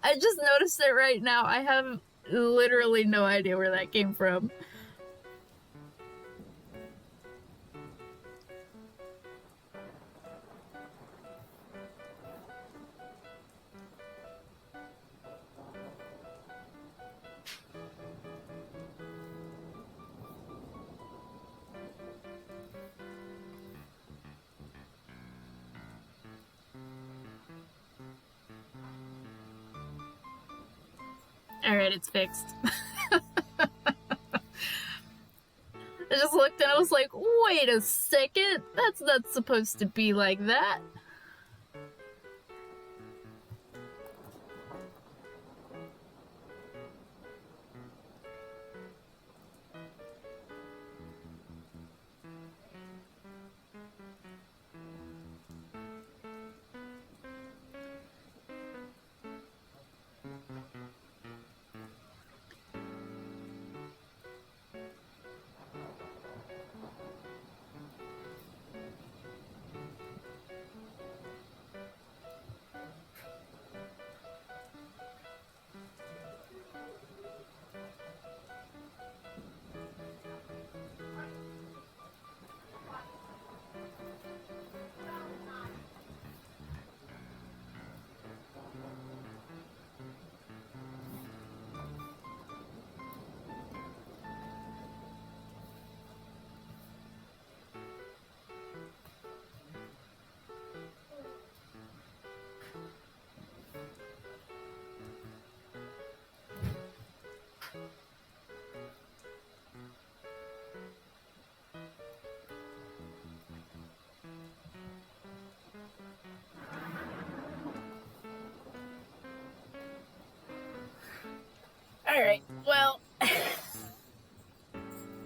I just noticed it right now. I have literally no idea where that came from. Alright, it's fixed. I just looked and I was like, wait a second, that's not supposed to be like that. Alright, well,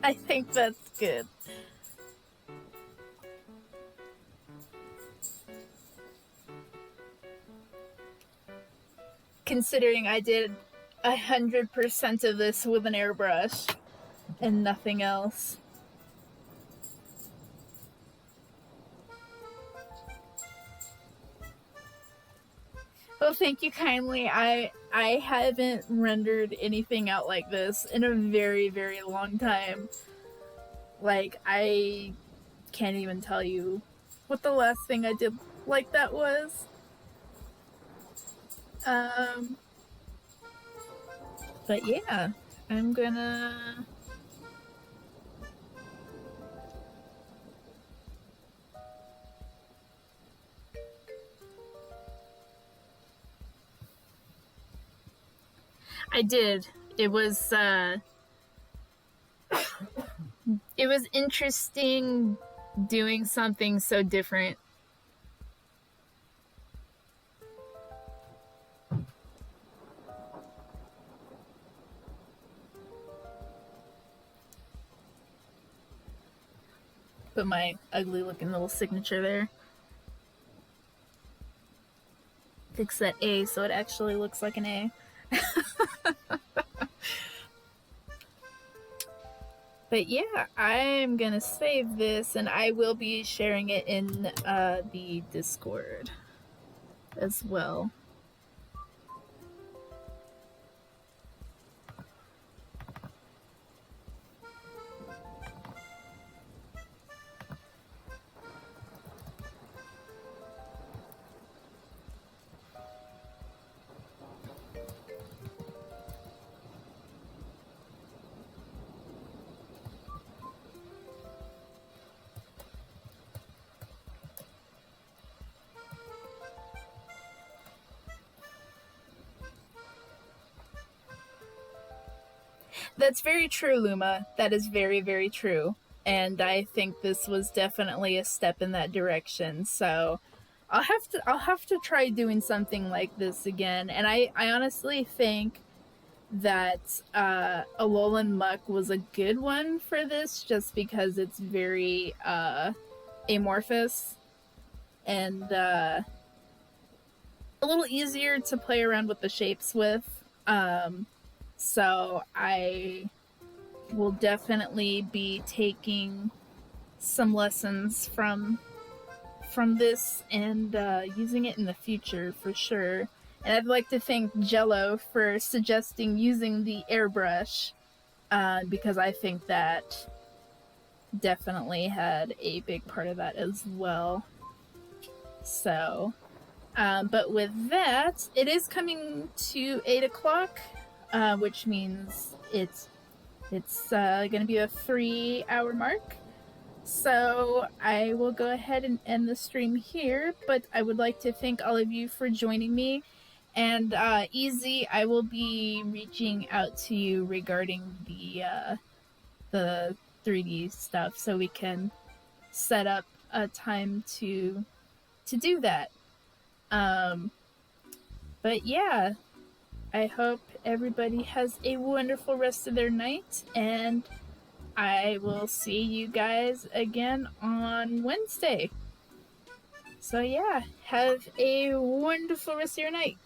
I think that's good. Considering I did 100% of this with an airbrush and nothing else. Well, thank you kindly. I haven't rendered anything out like this in a very, very long time. Like, I can't even tell you what the last thing I did like that was. But yeah, I'm gonna... I did. It was interesting doing something so different. Put my ugly looking little signature there. Fix that A so it actually looks like an A. But yeah, I'm gonna save this and I will be sharing it in the Discord as well. That's very true, Luma. That is very, very true. And I think this was definitely a step in that direction. So I'll have to try doing something like this again. And I honestly think that Alolan Muck was a good one for this, just because it's very amorphous and a little easier to play around with the shapes with. So I will definitely be taking some lessons from this and using it in the future for sure. And I'd like to thank Jello for suggesting using the airbrush, because I think that definitely had a big part of that as well. So, but with that, it is coming to 8 o'clock, which means it's going to be a 3-hour mark. So I will go ahead and end the stream here, but I would like to thank all of you for joining me. And Easy, I will be reaching out to you regarding the 3D stuff, so we can set up a time to do that. But yeah, I hope everybody has a wonderful rest of their night, and I will see you guys again on Wednesday. So yeah, have a wonderful rest of your night.